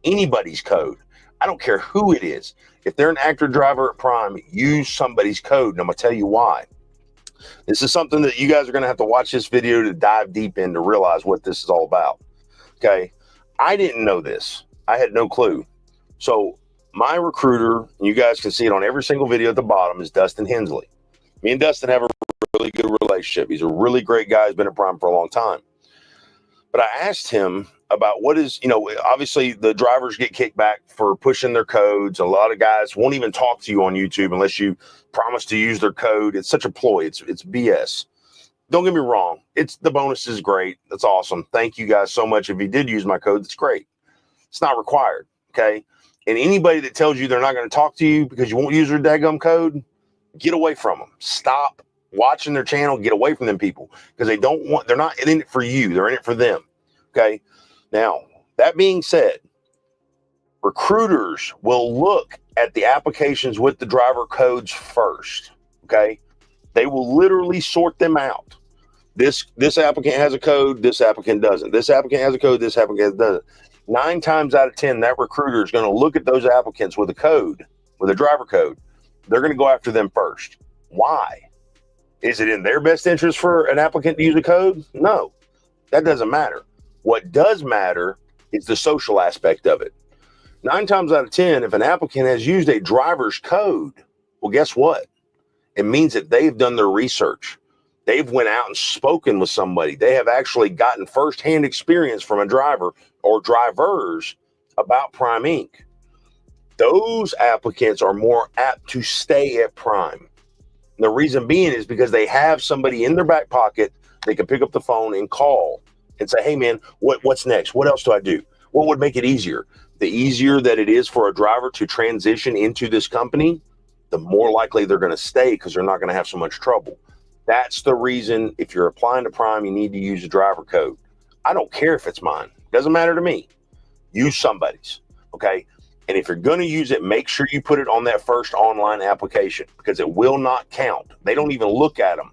anybody's code. I don't care who it is. If they're an active driver at Prime, use somebody's code. And I'm going to tell you why. This is something that you guys are going to have to watch this video to dive deep in to realize what this is all about. Okay. I didn't know this. I had no clue. So my recruiter, and you guys can see it on every single video at the bottom, is Dustin Hensley. Me and Dustin have a really good relationship. He's a really great guy. He's been at Prime for a long time. But I asked him about what is, obviously the drivers get kicked back for pushing their codes. A lot of guys won't even talk to you on YouTube unless you promise to use their code. It's such a ploy. It's BS. Don't get me wrong. The bonus is great. That's awesome. Thank you guys so much. If you did use my code, that's great. It's not required. Okay. And anybody that tells you they're not going to talk to you because you won't use their daggum code, get away from them. Stop watching their channel. Get away from them people because they're not in it for you. They're in it for them. Okay. Now, that being said, recruiters will look at the applications with the driver codes first. Okay. They will literally sort them out. This applicant has a code. This applicant doesn't. This applicant has a code. This applicant doesn't. 9 times out of 10, that recruiter is going to look at those applicants with a code, with a driver code. They're going to go after them first. Why? Is it in their best interest for an applicant to use a code? No, that doesn't matter. What does matter is the social aspect of it. 9 times out of 10, if an applicant has used a driver's code, well, guess what? It means that they've done their research. They've went out and spoken with somebody. They have actually gotten firsthand experience from a driver or drivers about Prime Inc. Those applicants are more apt to stay at Prime. And the reason being is because they have somebody in their back pocket. They can pick up the phone and call and say, hey man, what's next? What else do I do? What would make it easier? The easier that it is for a driver to transition into this company, the more likely they're going to stay because they're not going to have so much trouble. That's the reason if you're applying to Prime, you need to use a driver code. I don't care if it's mine. Doesn't matter to me. Use somebody's, okay? And if you're going to use it, make sure you put it on that first online application because it will not count. They don't even look at them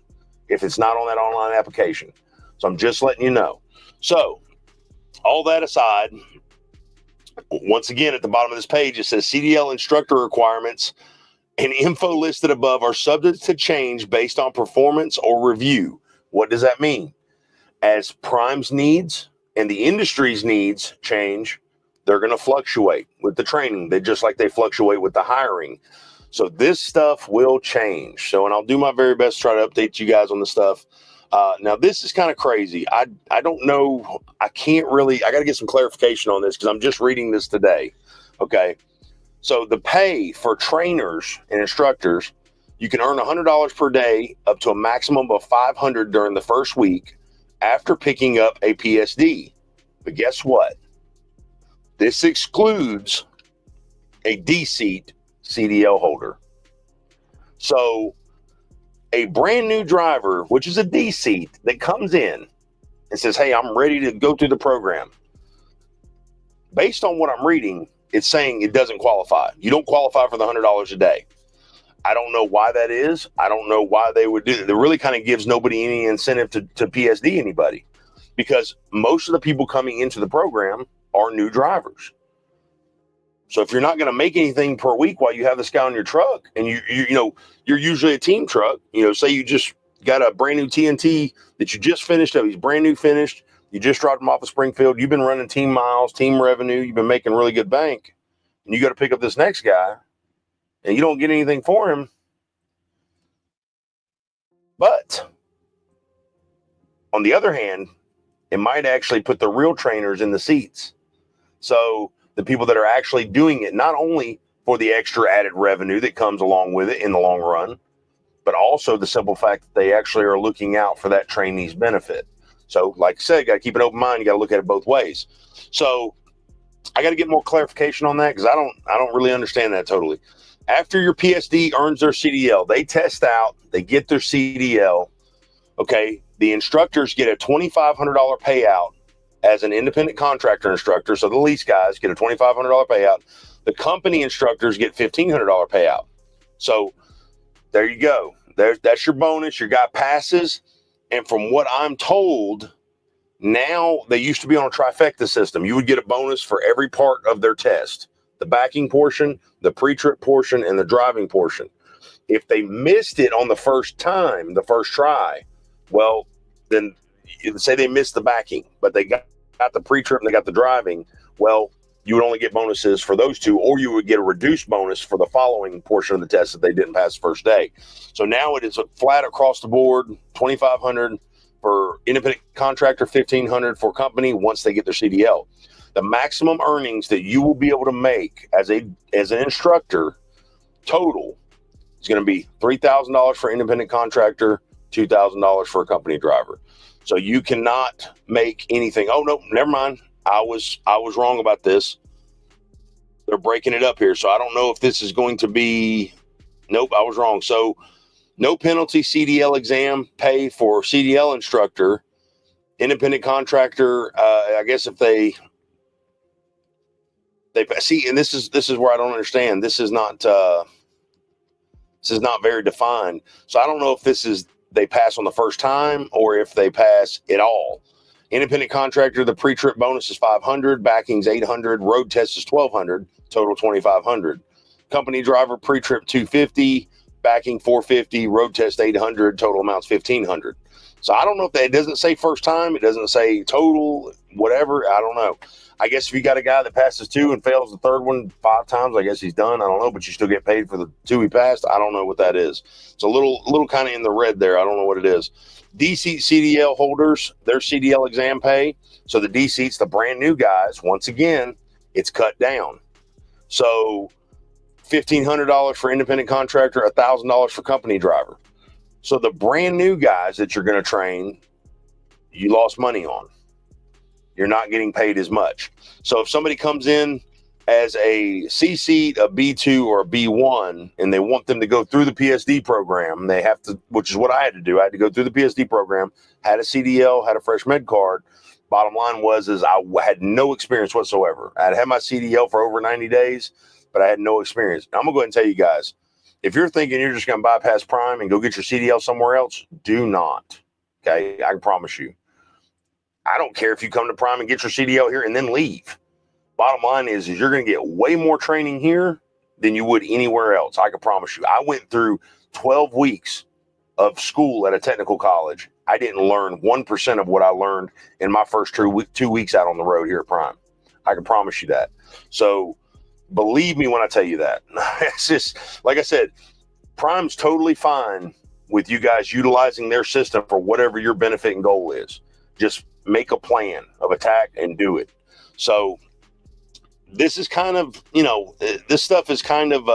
if it's not on that online application. So I'm just letting you know. So all that aside, once again, at the bottom of this page, it says CDL instructor requirements and info listed above are subject to change based on performance or review. What does that mean? As Prime's needs and the industry's needs change, they're going to fluctuate with the training. Just like they fluctuate with the hiring. So this stuff will change. So, and I'll do my very best to try to update you guys on the stuff. Now, this is kind of crazy. I don't know. I got to get some clarification on this because I'm just reading this today. Okay. So the pay for trainers and instructors, you can earn $100 per day up to a maximum of $500 during the first week after picking up a PSD. But guess what? This excludes a D-seat CDL holder. So a brand new driver, which is a D-seat, that comes in and says, hey, I'm ready to go through the program. Based on what I'm reading, it's saying it doesn't qualify. You don't qualify for the $100 a day. I don't know why that is. I don't know why they would do that. It really kind of gives nobody any incentive to PSD anybody because most of the people coming into the program are new drivers. So if you're not going to make anything per week while you have this guy on your truck and you're usually a team truck, say you just got a brand new TNT that you just finished up. He's brand new finished. You just dropped him off of Springfield. You've been running team miles, team revenue. You've been making really good bank. And you got to pick up this next guy, and you don't get anything for him. But on the other hand, it might actually put the real trainers in the seats. So the people that are actually doing it, not only for the extra added revenue that comes along with it in the long run, but also the simple fact that they actually are looking out for that trainee's benefit. So like I said, you got to keep an open mind. You got to look at it both ways. So I got to get more clarification on that because I don't really understand that totally. After your PSD earns their CDL, they test out, they get their CDL. Okay, the instructors get a $2,500 payout as an independent contractor instructor. So the lease guys get a $2,500 payout. The company instructors get $1,500 payout. So there you go. That's your bonus. Your guy passes. And from what I'm told, now they used to be on a trifecta system. You would get a bonus for every part of their test. The backing portion, the pre-trip portion, and the driving portion. If they missed it on the first time, the first try, well, then say they missed the backing, but they got the pre-trip and they got the driving, well, you would only get bonuses for those two, or you would get a reduced bonus for the following portion of the test that they didn't pass the first day. So now it is a flat across the board, $2,500 for independent contractor, $1,500 for company once they get their CDL. The maximum earnings that you will be able to make as an instructor total is going to be $3,000 for independent contractor, $2,000 for a company driver. So you cannot make anything. Oh, no, never mind. I was wrong about this. They're breaking it up here. So I don't know if this is going to be, nope, I was wrong. So no penalty CDL exam pay for CDL instructor, independent contractor. I guess if they see, and this is where I don't understand. This is not very defined. So I don't know if this is, they pass on the first time or if they pass it all. Independent contractor, the pre-trip bonus is $500, backing's $800, road test is $1,200, total $2,500. Company driver pre-trip $250, backing $450, road test $800, total amount's $1,500. So I don't know if that, it doesn't say first time, it doesn't say total, whatever. I don't know. I guess if you got a guy that passes two and fails the third one 5 times, I guess he's done. I don't know, but you still get paid for the 2 he passed. I don't know what that is. It's a little kind of in the red there. I don't know what it is. D-seat CDL holders, their CDL exam pay. So the D-seats, the brand new guys, once again, it's cut down. So $1,500 for independent contractor, $1,000 for company driver. So the brand new guys that you're going to train, you lost money on. You're not getting paid as much. So if somebody comes in as a C seat, a B2, or a B1, and they want them to go through the PSD program, they have to, which is what I had to do. I had to go through the PSD program, had a CDL, had a fresh med card. Bottom line was I had no experience whatsoever. I had my CDL for over 90 days, but I had no experience. I'm going to go ahead and tell you guys, if you're thinking you're just going to bypass Prime and go get your CDL somewhere else, do not. Okay, I can promise you. I don't care if you come to Prime and get your CDL here and then leave. Bottom line is you're going to get way more training here than you would anywhere else. I can promise you. I went through 12 weeks of school at a technical college. I didn't learn 1% of what I learned in my first 2 weeks out on the road here at Prime. I can promise you that. So believe me when I tell you that. It's just, like I said, Prime's totally fine with you guys utilizing their system for whatever your benefit and goal is. Just make a plan of attack and do it. So this is kind of, this stuff is kind of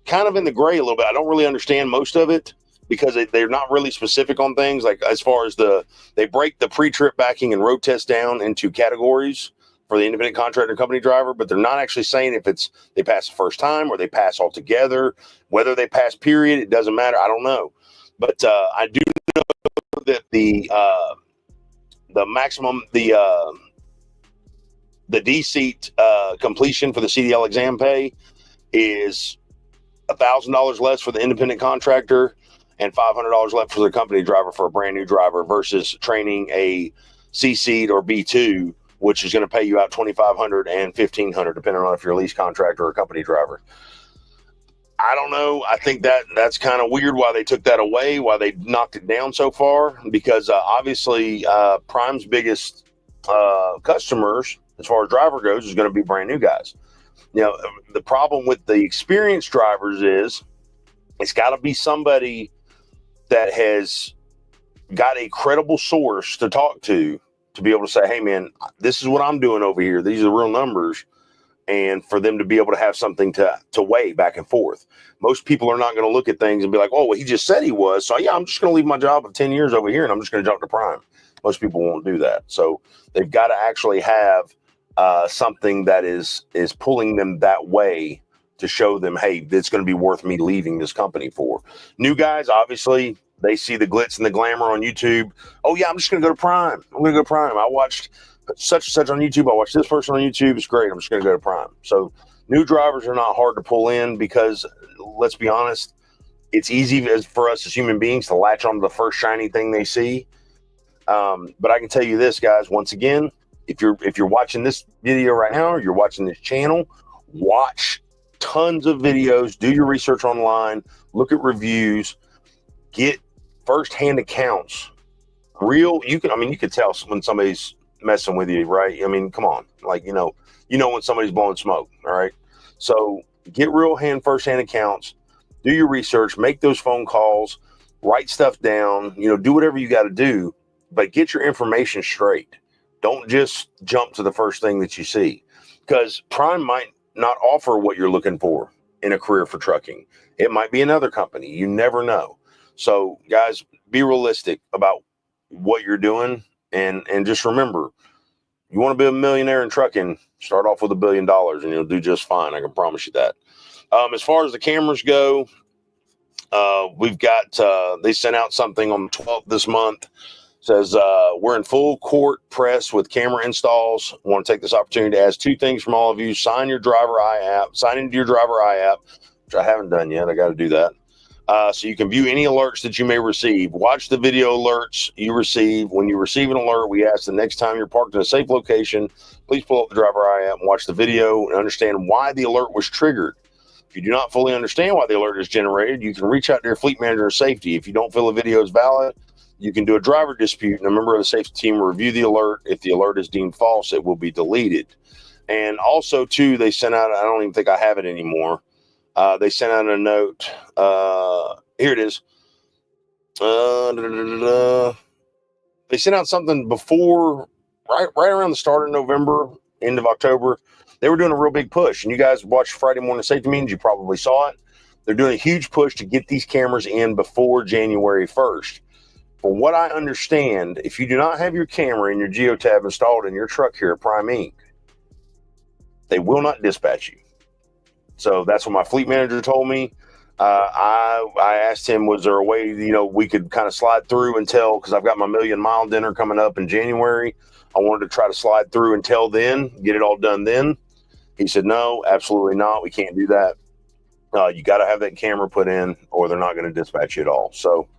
in the gray a little bit. I don't really understand most of it because they're not really specific on things. Like as far as they break the pre-trip backing and road test down into categories for the independent contractor company driver, but they're not actually saying if they pass the first time or they pass altogether, whether they pass period, it doesn't matter. I don't know. But I do know that the maximum, the D-seat completion for the CDL exam pay is $1,000 less for the independent contractor and $500 left for the company driver for a brand new driver versus training a C-seat or B2, which is going to pay you out $2,500 and $1,500 depending on if you're a lease contractor or a company driver. I don't know. I think that's kind of weird why they took that away, why they knocked it down so far, because obviously Prime's biggest customers, as far as driver goes, is going to be brand new guys. The problem with the experienced drivers is it's got to be somebody that has got a credible source to talk to be able to say, hey, man, this is what I'm doing over here. These are the real numbers. And for them to be able to have something to weigh back and forth. Most people are not going to look at things and be like, oh, well, he just said he was. So, yeah, I'm just going to leave my job of 10 years over here and I'm just going to jump to Prime. Most people won't do that. So they've got to actually have something that is pulling them that way to show them, hey, it's going to be worth me leaving this company for. New guys, obviously, they see the glitz and the glamour on YouTube. Oh, yeah, I'm just going to go to Prime. I'm going to go to Prime. I watched such and such on YouTube. I watched this person on YouTube. It's great. I'm just going to go to Prime. So new drivers are not hard to pull in because, let's be honest, it's easy for us as human beings to latch on to the first shiny thing they see. But I can tell you this, guys, once again, if you're watching this video right now, or you're watching this channel, watch tons of videos, do your research online, look at reviews, get firsthand accounts. You can tell when somebody's messing with you, right? I mean, come on, like, you know when somebody's blowing smoke. All right. So get firsthand accounts, do your research, make those phone calls, write stuff down, do whatever you got to do, but get your information straight. Don't just jump to the first thing that you see, because Prime might not offer what you're looking for in a career for trucking. It might be another company. You never know. So guys, be realistic about what you're doing. And just remember, you want to be a millionaire in trucking, start off with $1 billion and you'll do just fine. I can promise you that. As far as the cameras go, we've got, they sent out something on the 12th this month. Says, we're in full court press with camera installs. I want to take this opportunity to ask two things from all of you. Sign into your driver eye app, which I haven't done yet. I got to do that. So you can view any alerts that you may receive. Watch the video alerts you receive. When you receive an alert, we ask the next time you're parked in a safe location, please pull up the driver eye app and watch the video and understand why the alert was triggered. If you do not fully understand why the alert is generated, you can reach out to your fleet manager of safety. If you don't feel a video is valid, you can do a driver dispute and a member of the safety team will review the alert. If the alert is deemed false, it will be deleted. And also, too, they sent out, I don't even think I have it anymore. They sent out a note. Here it is. They sent out something before, right around the start of November, end of October. They were doing a real big push. And you guys watched Friday morning safety meetings. You probably saw it. They're doing a huge push to get these cameras in before January 1st. From what I understand, if you do not have your camera and your geotab installed in your truck here at Prime Inc., they will not dispatch you. So that's what my fleet manager told me. I asked him, was there a way, we could kind of slide through until, because I've got my 1,000,000-mile dinner coming up in January. I wanted to try to slide through until then, get it all done then. He said, no, absolutely not. We can't do that. You got to have that camera put in or they're not going to dispatch you at all. So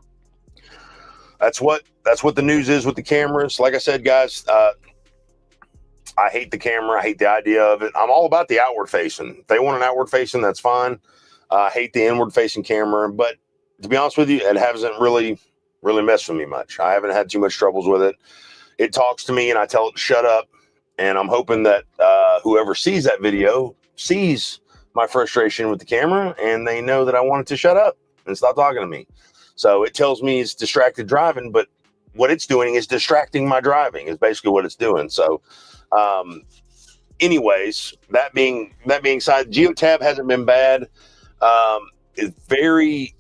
that's what the news is with the cameras. Like I said, guys, I hate the camera. I hate the idea of it. I'm all about the outward facing. If they want an outward facing, that's fine. I hate the inward facing camera, but to be honest with you, it hasn't really messed with me much. I haven't had too much troubles with it. It talks to me and I tell it to shut up. And I'm hoping that whoever sees that video sees my frustration with the camera and they know that I want it to shut up and stop talking to me. So it tells me it's distracted driving, but what it's doing is distracting my driving is basically what it's doing. So anyways, that being said, geotab hasn't been bad. It's very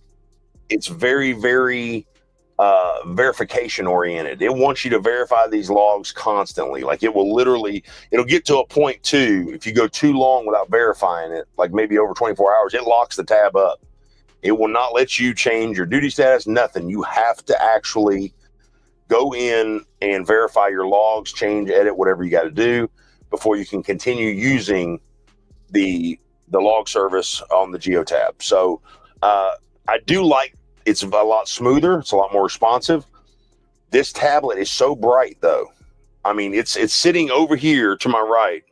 verification oriented. It wants you to verify these logs constantly. Like it'll get to a point too. If you go too long without verifying it, like maybe over 24 hours, it locks the tab up. It will not let you change your duty status, nothing. You have to actually go in and verify your logs, change, edit, whatever you got to do before you can continue using the log service on the geotab. So I do like, it's a lot smoother. It's a lot more responsive. This tablet is so bright though. I mean, it's sitting over here to my right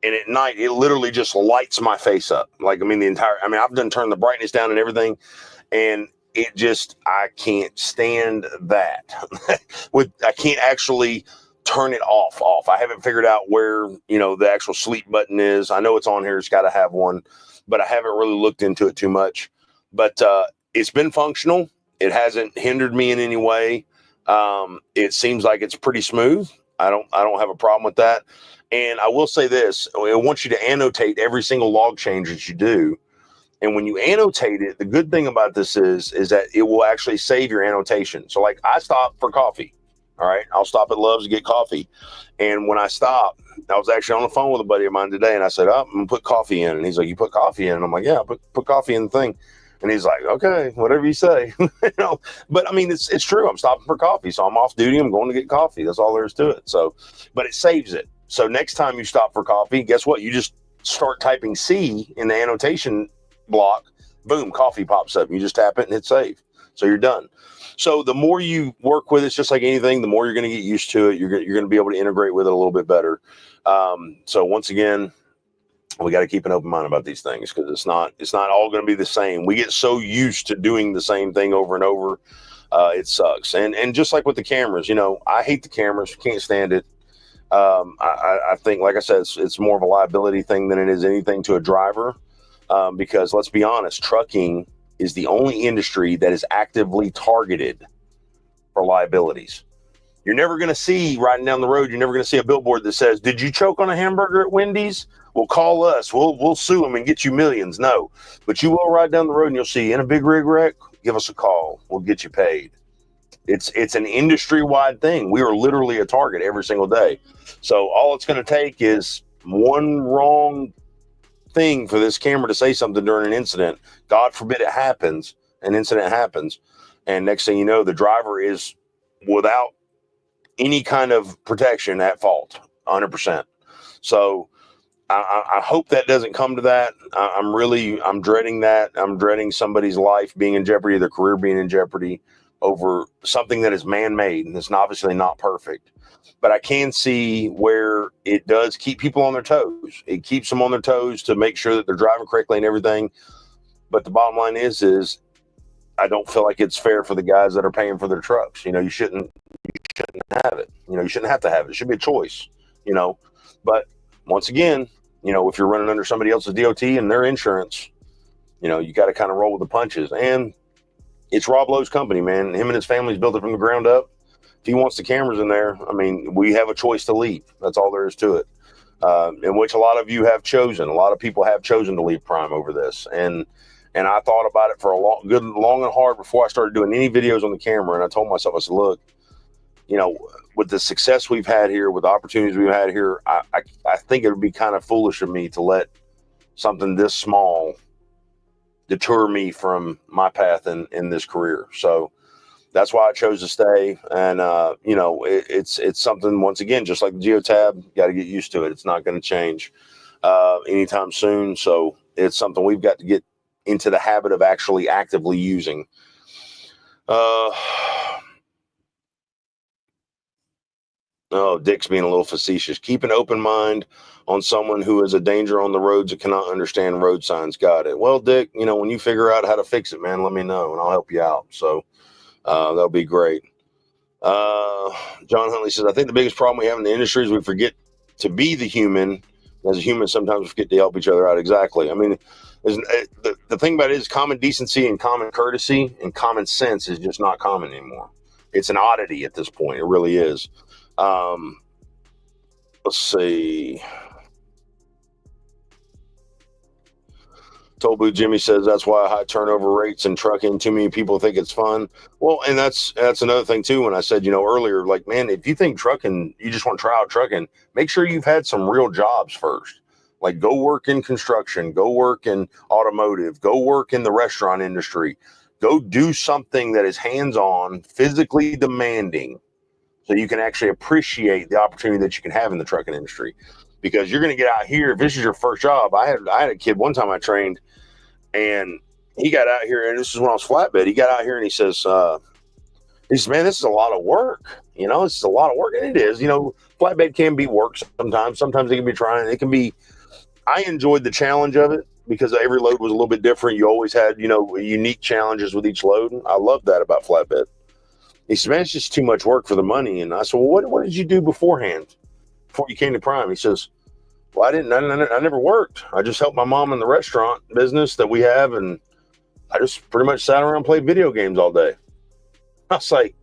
And at night, it literally just lights my face up. Like, I mean, I've done turn the brightness down and everything. And I can't stand that. I can't actually turn it off. I haven't figured out where, the actual sleep button is. I know it's on here. It's got to have one, but I haven't really looked into it too much. But it's been functional. It hasn't hindered me in any way. It seems like it's pretty smooth. I don't have a problem with that. And I will say this, I want you to annotate every single log change that you do. And when you annotate it, the good thing about this is that it will actually save your annotation. So like I stop for coffee. All right. I'll stop at Love's to get coffee. And when I stop, I was actually on the phone with a buddy of mine today and I said, I'm going to put coffee in. And he's like, you put coffee in? And I'm like, yeah, put coffee in the thing. And he's like, okay, whatever you say. But I mean, it's true. I'm stopping for coffee. So I'm off duty. I'm going to get coffee. That's all there is to it. So, but it saves it. So next time you stop for coffee, guess what? You just start typing C in the annotation block. Boom, coffee pops up. You just tap it and hit save. So you're done. So the more you work with it, it's just like anything, the more you're going to get used to it. You're going to be able to integrate with it a little bit better. So once again, we got to keep an open mind about these things because it's not all going to be the same. We get so used to doing the same thing over and over. It sucks. And just like with the cameras, I hate the cameras. Can't stand it. I think, like I said, it's more of a liability thing than it is anything to a driver. Because let's be honest, trucking is the only industry that is actively targeted for liabilities. You're never going to see riding down the road. You're never going to see a billboard that says, did you choke on a hamburger at Wendy's? Well, call us. We'll sue them and get you millions. No, but you will ride down the road and you'll see in a big rig wreck, give us a call. We'll get you paid. It's an industry-wide thing. We are literally a target every single day. So all it's going to take is one wrong thing for this camera to say something during an incident. God forbid it happens. An incident happens. And next thing you know, the driver is without any kind of protection at fault, 100%. So I hope that doesn't come to that. I'm dreading that. I'm dreading somebody's life being in jeopardy, their career being in jeopardy over something that is man-made and it's obviously not perfect. But I can see where it does keep people on their toes. It keeps them on their toes to make sure that they're driving correctly and everything. But the bottom line is I don't feel like it's fair for the guys that are paying for their trucks. You shouldn't have it. You shouldn't have to have it. It should be a choice, But once again, if you're running under somebody else's DOT and their insurance, you got to kind of roll with the punches. And it's Rob Lowe's company, man. Him and his family's built it from the ground up. If he wants the cameras in there, I mean, we have a choice to leave. That's all there is to it. In which a lot of you have chosen. A lot of people have chosen to leave Prime over this. And I thought about it for a long and hard before I started doing any videos on the camera. And I told myself, I said, look, with the success we've had here, with the opportunities we've had here, I think it would be kind of foolish of me to let something this small deter me from my path in this career. So that's why I chose to stay. And, it's something, once again, just like the Geotab, got to get used to it. It's not going to change anytime soon. So it's something we've got to get into the habit of actually actively using. Dick's being a little facetious. Keep an open mind on someone who is a danger on the roads that cannot understand road signs. Got it. Well, Dick, when you figure out how to fix it, man, let me know and I'll help you out. So that'll be great. John Huntley says, I think the biggest problem we have in the industry is we forget to be the human. As a human, sometimes we forget to help each other out. Exactly. I mean, the thing about it is common decency and common courtesy and common sense is just not common anymore. It's an oddity at this point. It really is. Let's see. Toll Booth Jimmy says that's why high turnover rates in trucking. Too many people think it's fun. Well, and that's another thing too. When I said, earlier, like, man, if you think trucking, you just want to try out trucking, make sure you've had some real jobs first. Like, go work in construction, go work in automotive, go work in the restaurant industry, go do something that is hands-on, physically demanding, so you can actually appreciate the opportunity that you can have in the trucking industry. Because you're going to get out here, if this is your first job. I had a kid one time I trained, and he got out here, and this is when I was flatbed. He got out here and he says, He says, man, this is a lot of work. This is a lot of work. And it is. Flatbed can be work sometimes. Sometimes it can be trying. It can be. I enjoyed the challenge of it because every load was a little bit different. You always had, unique challenges with each load. And I love that about flatbed. He said, man, it's just too much work for the money. And I said, well, what did you do beforehand, before you came to Prime? He says, well, I never worked. I just helped my mom in the restaurant business that we have. And I just pretty much sat around and played video games all day. I was like,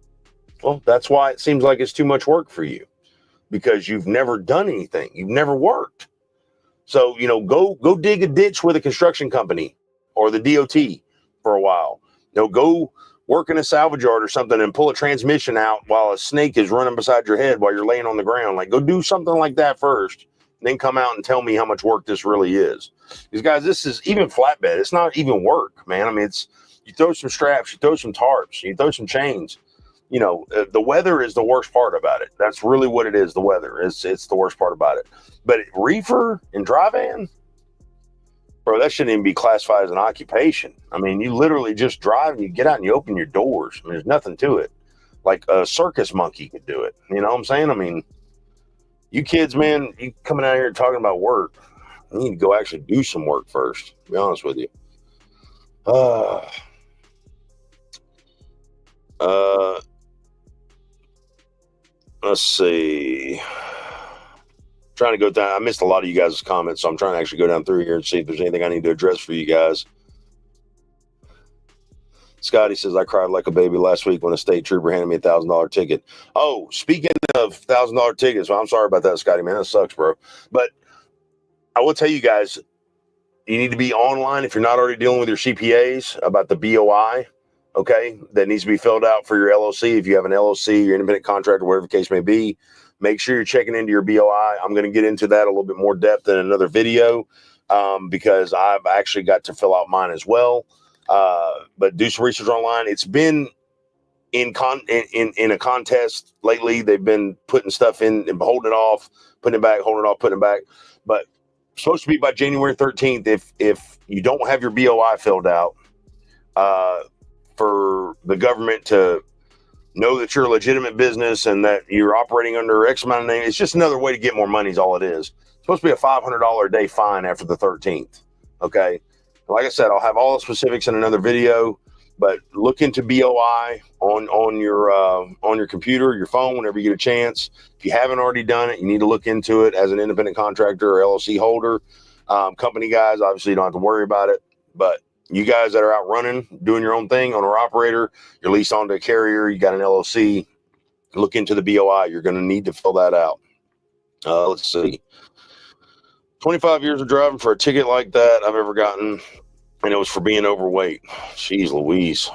well, that's why it seems like it's too much work for you, because you've never done anything. You've never worked. So, go dig a ditch with a construction company or the DOT for a while. Go work in a salvage yard or something and pull a transmission out while a snake is running beside your head while you're laying on the ground. Like, go do something like that first, then come out and tell me how much work this really is. Because, guys, this is even flatbed. It's not even work, man. I mean, you throw some straps, you throw some tarps, you throw some chains. The weather is the worst part about it. That's really what it is. The weather it's the worst part about it. But reefer and dry van, bro, that shouldn't even be classified as an occupation. I mean, you literally just drive and you get out and you open your doors. I mean, there's nothing to it. Like a circus monkey could do it. You know what I'm saying? I mean, you kids, man, you coming out here talking about work. You need to go actually do some work first, to be honest with you. Let's see. Trying to go down. I missed a lot of you guys' comments, so I'm trying to actually go down through here and see if there's anything I need to address for you guys. Scotty says, I cried like a baby last week when a state trooper handed me a $1,000 ticket. Oh, speaking of $1,000 tickets, well, I'm sorry about that, Scotty, man. That sucks, bro. But I will tell you guys, you need to be online if you're not already dealing with your CPAs about the BOI, okay? That needs to be filled out for your LLC. If you have an LLC, your independent contractor, whatever the case may be, make sure you're checking into your BOI. I'm going to get into that a little bit more depth in another video because I've actually got to fill out mine as well. But do some research online. It's been in a contest lately. They've been putting stuff in and holding it off, putting it back, holding it off, putting it back. But it's supposed to be by January 13th. If you don't have your BOI filled out, for the government to know that you're a legitimate business and that you're operating under X amount of name, it's just another way to get more money is all it is. It's supposed to be a $500 a day fine after the 13th. Okay. Like I said, I'll have all the specifics in another video, but look into BOI on your computer, your phone, whenever you get a chance. If you haven't already done it, you need to look into it as an independent contractor or LLC holder. Company guys, obviously you don't have to worry about it, but you guys that are out running, doing your own thing, owner operator, you're leased onto a carrier, you got an LLC, look into the BOI. You're going to need to fill that out. Let's see. 25 years of driving for a ticket like that I've ever gotten, and it was for being overweight. Jeez Louise.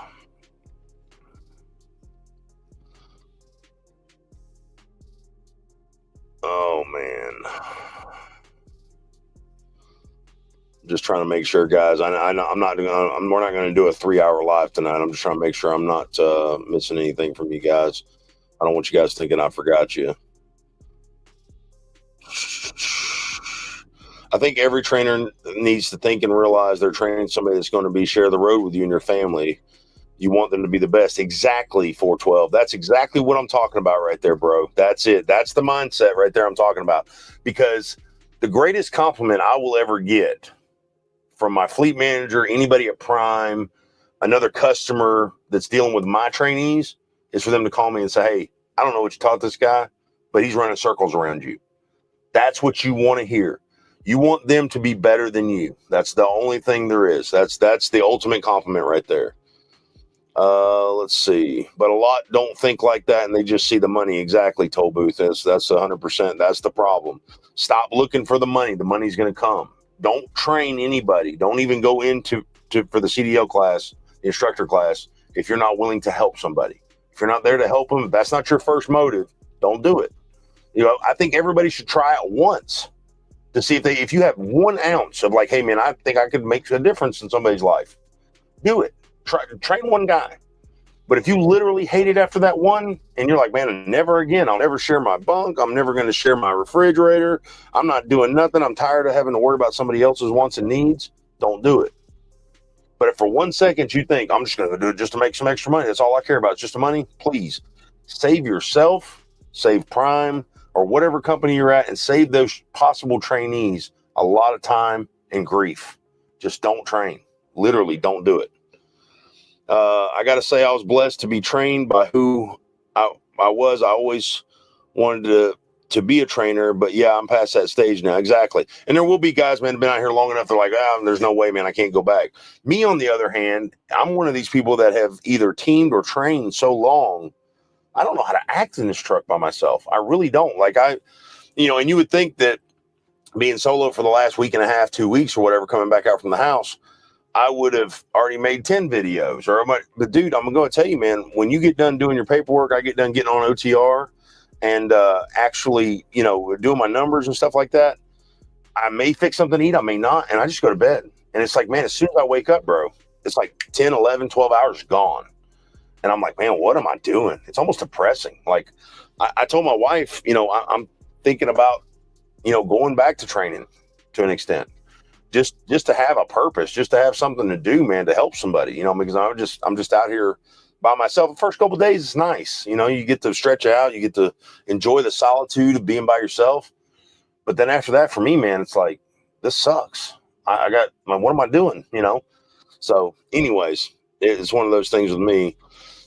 Oh, man. Just trying to make sure, guys. We're not going to do a 3-hour live tonight. I'm just trying to make sure I'm not missing anything from you guys. I don't want you guys thinking I forgot you. I think every trainer needs to think and realize they're training somebody that's going to be share the road with you and your family. You want them to be the best. Exactly, 412. That's exactly what I'm talking about right there, bro. That's it. That's the mindset right there I'm talking about. Because the greatest compliment I will ever get from my fleet manager, anybody at Prime, another customer that's dealing with my trainees, is for them to call me and say, hey, I don't know what you taught this guy, but he's running circles around you. That's what you want to hear. You want them to be better than you. That's the only thing there is. That's the ultimate compliment right there. Let's see. But a lot don't think like that, and they just see the money. Exactly, Toll Booth. That's 100%. That's the problem. Stop looking for the money. The money's going to come. Don't train anybody. Don't even go into for the CDL class, the instructor class, if you're not willing to help somebody. If you're not there to help them, if that's not your first motive, don't do it. I think everybody should try it once to see if you have 1 ounce of like, hey man, I think I could make a difference in somebody's life. Do it. Train one guy. But if you literally hate it after that one and you're like, man, never again, I'll never share my bunk. I'm never going to share my refrigerator. I'm not doing nothing. I'm tired of having to worry about somebody else's wants and needs. Don't do it. But if for 1 second you think, I'm just going to do it just to make some extra money, that's all I care about, it's just the money, please save yourself, save Prime or whatever company you're at, and save those possible trainees a lot of time and grief. Just don't train. Literally, don't do it. I got to say, I was blessed to be trained by who I was. I always wanted to be a trainer, but yeah, I'm past that stage now. Exactly. And there will be guys, man, been out here long enough. They're like, there's no way, man, I can't go back. Me, on the other hand, I'm one of these people that have either teamed or trained so long, I don't know how to act in this truck by myself. I really don't. Like and you would think that being solo for the last week and a half, 2 weeks or whatever, coming back out from the house, I would have already made 10 videos. But dude, I'm going to tell you, man, when you get done doing your paperwork, I get done getting on OTR and actually, doing my numbers and stuff like that, I may fix something to eat, I may not, and I just go to bed. And it's like, man, as soon as I wake up, bro, it's like 10, 11, 12 hours gone. And I'm like, man, what am I doing? It's almost depressing. Like, I told my wife, I'm thinking about, going back to training to an extent. Just to have a purpose, just to have something to do, man, to help somebody, because I'm just out here by myself. The first couple of days is nice. You get to stretch out, you get to enjoy the solitude of being by yourself. But then after that, for me, man, it's like, this sucks. What am I doing? So anyways, it's one of those things with me.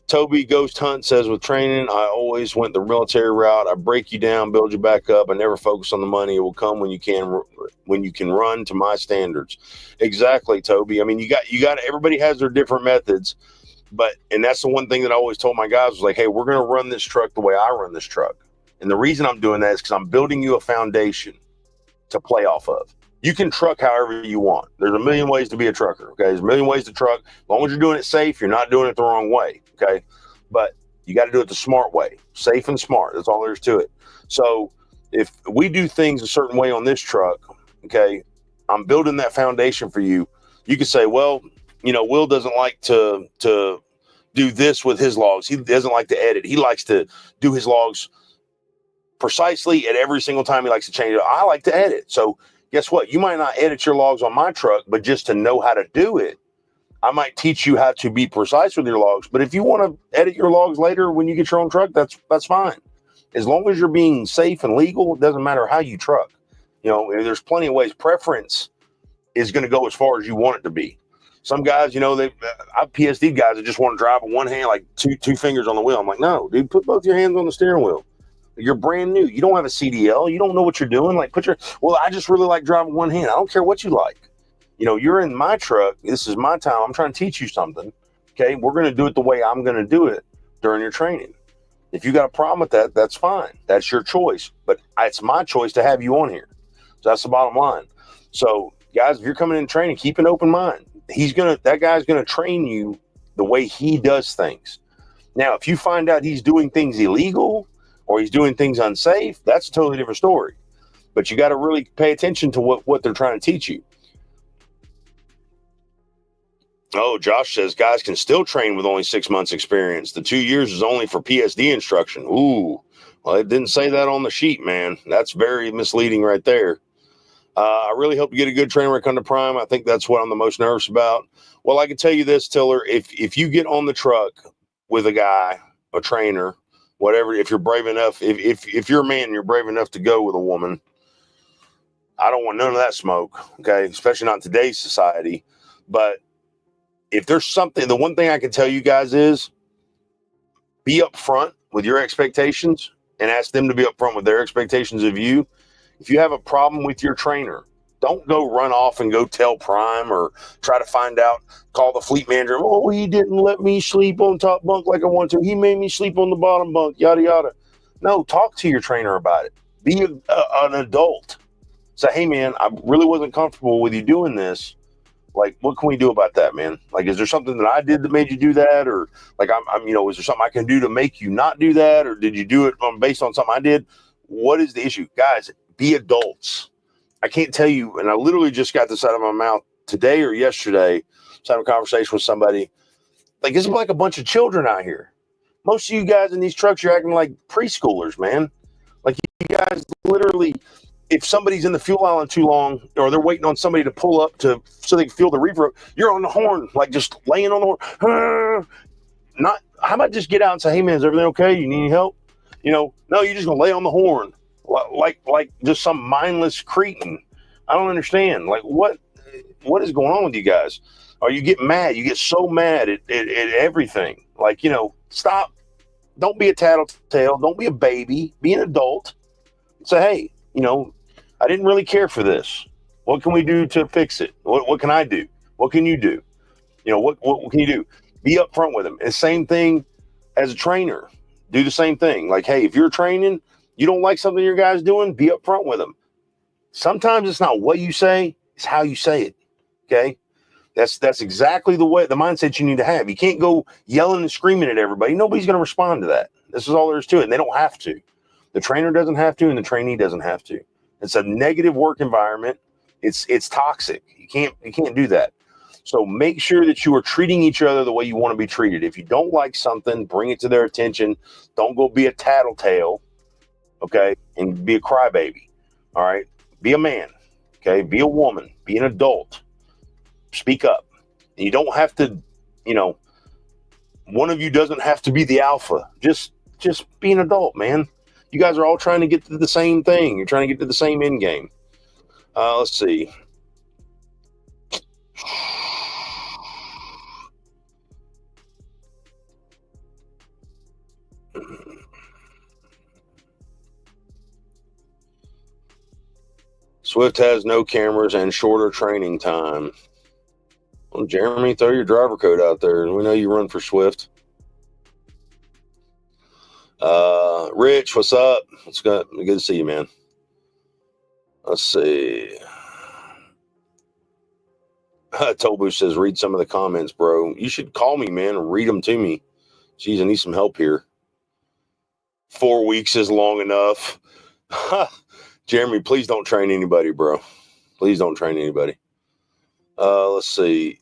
Toby Ghost Hunt says, with training, I always went the military route. I break you down, build you back up. I never focus on the money. It will come when you can run to my standards. Exactly, Toby. I mean, you got everybody has their different methods, and that's the one thing that I always told my guys was like, hey, we're going to run this truck the way I run this truck. And the reason I'm doing that is because I'm building you a foundation to play off of. You can truck however you want. There's a million ways to be a trucker. Okay. There's a million ways to truck. As long as you're doing it safe, you're not doing it the wrong way. Okay. But you got to do it the smart way, safe and smart. That's all there is to it. So if we do things a certain way on this truck, okay, I'm building that foundation for you. You could say, well, Will doesn't like to do this with his logs. He doesn't like to edit. He likes to do his logs precisely at every single time. He likes to change it. I like to edit. So guess what? You might not edit your logs on my truck, but just to know how to do it, I might teach you how to be precise with your logs. But if you want to edit your logs later when you get your own truck, that's fine. As long as you're being safe and legal, it doesn't matter how you truck. There's plenty of ways. Preference is going to go as far as you want it to be. Some guys, I've PSD guys that just want to drive with one hand, like two fingers on the wheel. I'm like, no, dude, put both your hands on the steering wheel. You're brand new. You don't have a CDL. You don't know what you're doing. Like, I just really like driving one hand. I don't care what you like. You're in my truck. This is my time. I'm trying to teach you something. Okay. We're going to do it the way I'm going to do it during your training. If you got a problem with that, that's fine. That's your choice. But it's my choice to have you on here. So that's the bottom line. So guys, if you're coming in training, keep an open mind. That guy's going to train you the way he does things. Now, if you find out he's doing things illegal, or he's doing things unsafe, that's a totally different story. But you got to really pay attention to what they're trying to teach you. Oh, Josh says guys can still train with only 6 months experience. The 2 years is only for PSD instruction. Ooh, well, it didn't say that on the sheet, man. That's very misleading right there. I really hope you get a good trainer when it comes to Prime. I think that's what I'm the most nervous about. Well, I can tell you this, Tiller, if you get on the truck with a guy, a trainer, whatever, if you're brave enough, if you're a man and you're brave enough to go with a woman, I don't want none of that smoke, okay? Especially not in today's society. But if there's something, the one thing I can tell you guys is be upfront with your expectations and ask them to be upfront with their expectations of you. If you have a problem with your trainer, don't go run off and go tell Prime or try to find out, call the fleet manager. Oh, he didn't let me sleep on top bunk like I want to. He made me sleep on the bottom bunk, yada, yada. No, talk to your trainer about it. Be an adult. Say, hey, man, I really wasn't comfortable with you doing this. Like, what can we do about that, man? Like, is there something that I did that made you do that? Or like, is there something I can do to make you not do that? Or did you do it based on something I did? What is the issue? Guys, be adults. I can't tell you, and I literally just got this out of my mouth today or yesterday. I was having a conversation with somebody. Like, it's like a bunch of children out here. Most of you guys in these trucks, you're acting like preschoolers, man. Like, you guys literally, if somebody's in the fuel island too long, or they're waiting on somebody to pull up so they can feel the reverb, you're on the horn, like just laying on the horn. Not, how about just get out and say, hey man, is everything okay? You need any help? No, you're just gonna lay on the horn like just some mindless cretin. I don't understand. Like what is going on with you guys? Or you get mad. You get so mad at everything. Like, stop. Don't be a tattletale. Don't be a baby. Be an adult. Say, hey, I didn't really care for this. What can we do to fix it? What can I do? What can you do? What can you do? Be upfront with them. And same thing as a trainer. Do the same thing. Like, hey, if you're training, you don't like something your guy's doing, be upfront with them. Sometimes it's not what you say, it's how you say it. Okay? That's exactly the mindset you need to have. You can't go yelling and screaming at everybody. Nobody's going to respond to that. This is all there is to it. And they don't have to. The trainer doesn't have to, and the trainee doesn't have to. It's a negative work environment. It's toxic. You can't do that. So make sure that you are treating each other the way you want to be treated. If you don't like something, bring it to their attention. Don't go be a tattletale, okay, and be a crybaby. All right? Be a man, okay? Be a woman. Be an adult. Speak up. And you don't have to, one of you doesn't have to be the alpha. Just be an adult, man. You guys are all trying to get to the same thing. You're trying to get to the same end game. Let's see. Swift has no cameras and shorter training time. Well, Jeremy, throw your driver code out there. We know you run for Swift. Rich, what's up? It's good to see you, man. Let's see. Tobu says, read some of the comments, bro. You should call me, man, and read them to me. Jeez, I need some help here. 4 weeks is long enough. Jeremy, please don't train anybody, bro. Please don't train anybody. Let's see.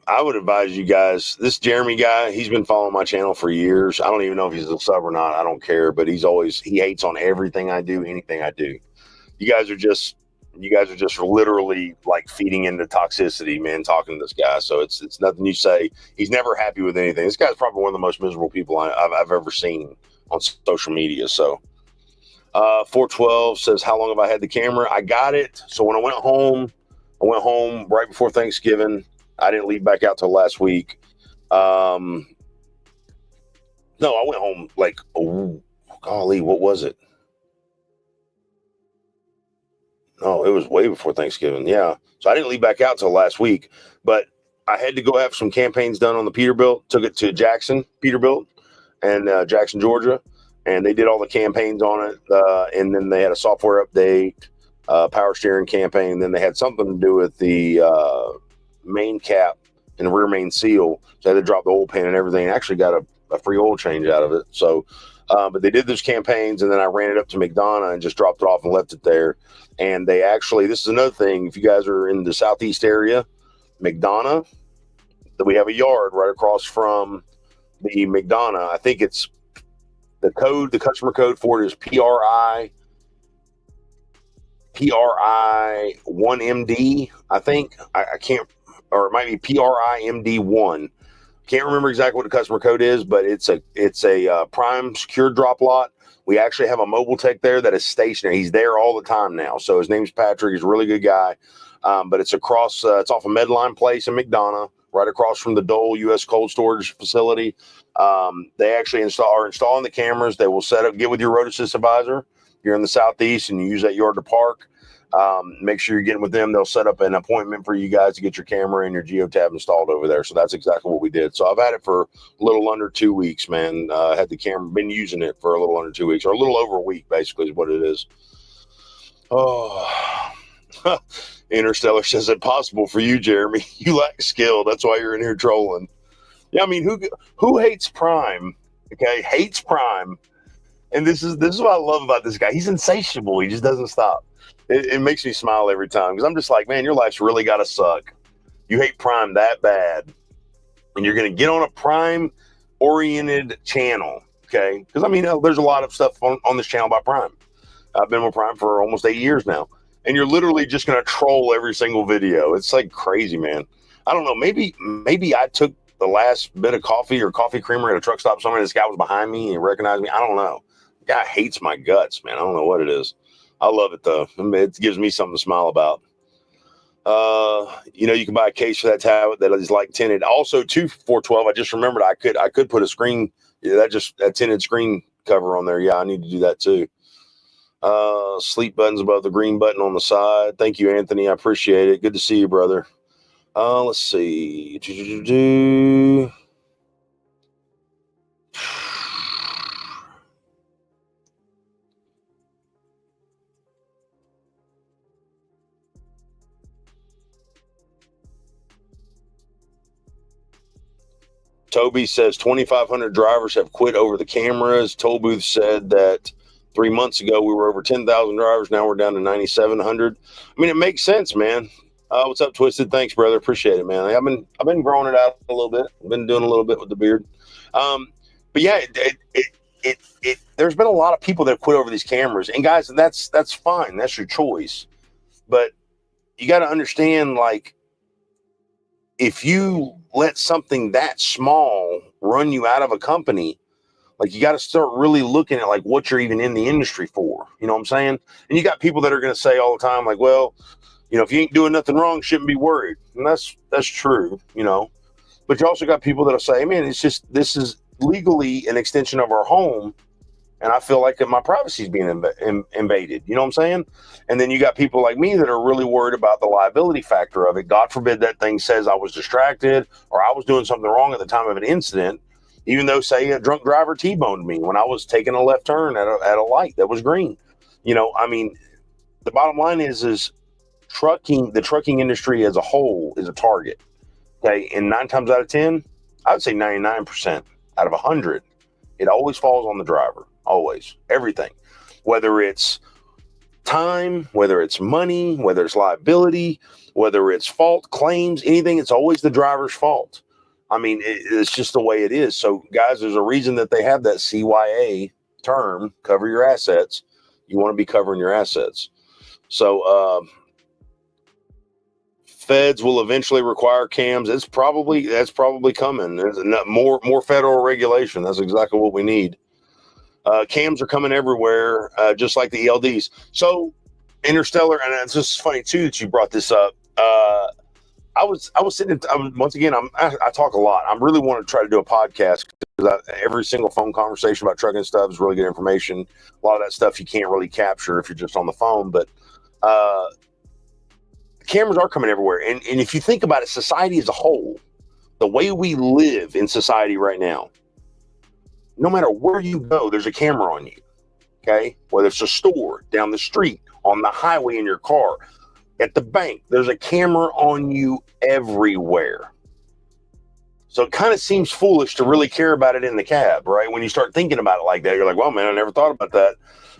I would advise you guys, this Jeremy guy, he's been following my channel for years. I don't even know if he's a sub or not. I don't care, but he hates on everything I do, anything I do. You guys are just literally like feeding into toxicity, man, talking to this guy. So it's nothing you say. He's never happy with anything. This guy's probably one of the most miserable people I've ever seen on social media. So 412 says, how long have I had the camera? I got it. So when I went home right before Thanksgiving. I didn't leave back out till last week. No, I went home like, oh, golly, what was it? No, it was way before Thanksgiving. Yeah. So I didn't leave back out till last week, but I had to go have some campaigns done on the Peterbilt. Took it to Jackson, Peterbilt, and Jackson, Georgia. And they did all the campaigns on it. And then they had a software update, power steering campaign. And then they had something to do with the main cap and the rear main seal. So they had to drop the oil pan and everything. Actually got a free oil change out of it. So, but they did those campaigns, and then I ran it up to McDonough and just dropped it off and left it there. And they actually, this is another thing, if you guys are in the southeast area, McDonough, that we have a yard right across from the McDonough. I think it's the customer code for it is PRI 1MD, I think. I can't, or it might be PRIMD1. Can't remember exactly what the customer code is, but it's a prime secure drop lot. We actually have a mobile tech there that is stationary. He's there all the time now. So his name's Patrick. He's a really good guy. But it's across, it's off of Medline Place in McDonough, right across from the Dole U.S. cold storage facility. They actually are installing the cameras. They will get with your road assist advisor. If you're in the southeast and you use that yard to park, make sure you're getting with them. They'll set up an appointment for you guys to get your camera and your geotab installed over there. So that's exactly what we did. So I've had it for a little under 2 weeks, man. Had the camera, been using it for a little under 2 weeks, or a little over a week, basically, is what it is. Oh, Interstellar says, impossible for you, Jeremy. You lack skill. That's why you're in here trolling. Yeah, I mean, who hates Prime? Okay, hates Prime. And this is what I love about this guy. He's insatiable. He just doesn't stop. It makes me smile every time, because I'm just like, man, your life's really got to suck. You hate Prime that bad, and you're going to get on a Prime oriented channel. Okay. Because I mean, there's a lot of stuff on this channel about Prime. I've been with Prime for almost 8 years now. And you're literally just going to troll every single video. It's like crazy, man. I don't know. Maybe I took the last bit of coffee or coffee creamer at a truck stop somewhere. This guy was behind me and he recognized me. I don't know. The guy hates my guts, man. I don't know what it is. I love it though. It gives me something to smile about. You can buy a case for that tablet that is like tinted. Also, too, 412. I just remembered I could put a screen. Yeah, that tinted screen cover on there. Yeah, I need to do that too. Sleep buttons above the green button on the side. Thank you, Anthony. I appreciate it. Good to see you, brother. Let's see. Toby says 2,500 drivers have quit over the cameras. Toll Booth said that 3 months ago we were over 10,000 drivers. Now we're down to 9,700. I mean, it makes sense, man. What's up, Twisted? Thanks, brother. Appreciate it, man. I've been growing it out a little bit. I've been doing a little bit with the beard. But yeah, there's been a lot of people that quit over these cameras, and guys, that's fine. That's your choice. But you got to understand, like, if you let something that small run you out of a company, like, you got to start really looking at like what you're even in the industry for. You know what I'm saying? And you got people that are going to say all the time, like, well, if you ain't doing nothing wrong, shouldn't be worried. And that's true, but you also got people that'll say, man, it's just, this is legally an extension of our home. And I feel like my privacy is being invaded. You know what I'm saying? And then you got people like me that are really worried about the liability factor of it. God forbid that thing says I was distracted or I was doing something wrong at the time of an incident, even though, say, a drunk driver T-boned me when I was taking a left turn at a light that was green. I mean, the bottom line is the trucking industry as a whole is a target. Okay. And 9 times out of 10, I would say 99% out of 100, it always falls on the driver. Always. Everything. Whether it's time, whether it's money, whether it's liability, whether it's fault claims, anything, it's always the driver's fault. I mean, it's just the way it is. So, guys, there's a reason that they have that CYA term, cover your assets. You want to be covering your assets. So, feds will eventually require cams. That's probably coming. There's more federal regulation. That's exactly what we need. Cams are coming everywhere, just like the ELDs. So, Interstellar, and it's just funny too that you brought this up. I was sitting. Once again, I talk a lot. I really want to try to do a podcast because every single phone conversation about trucking stuff is really good information. A lot of that stuff you can't really capture if you're just on the phone, but cameras are coming everywhere. And if you think about it, society as a whole, the way we live in society right now, no matter where you go, there's a camera on you. Okay. Whether it's a store, down the street, on the highway, in your car, at the bank, there's a camera on you everywhere. So it kind of seems foolish to really care about it in the cab, right? When you start thinking about it like that, you're like, well, man, I never thought about that.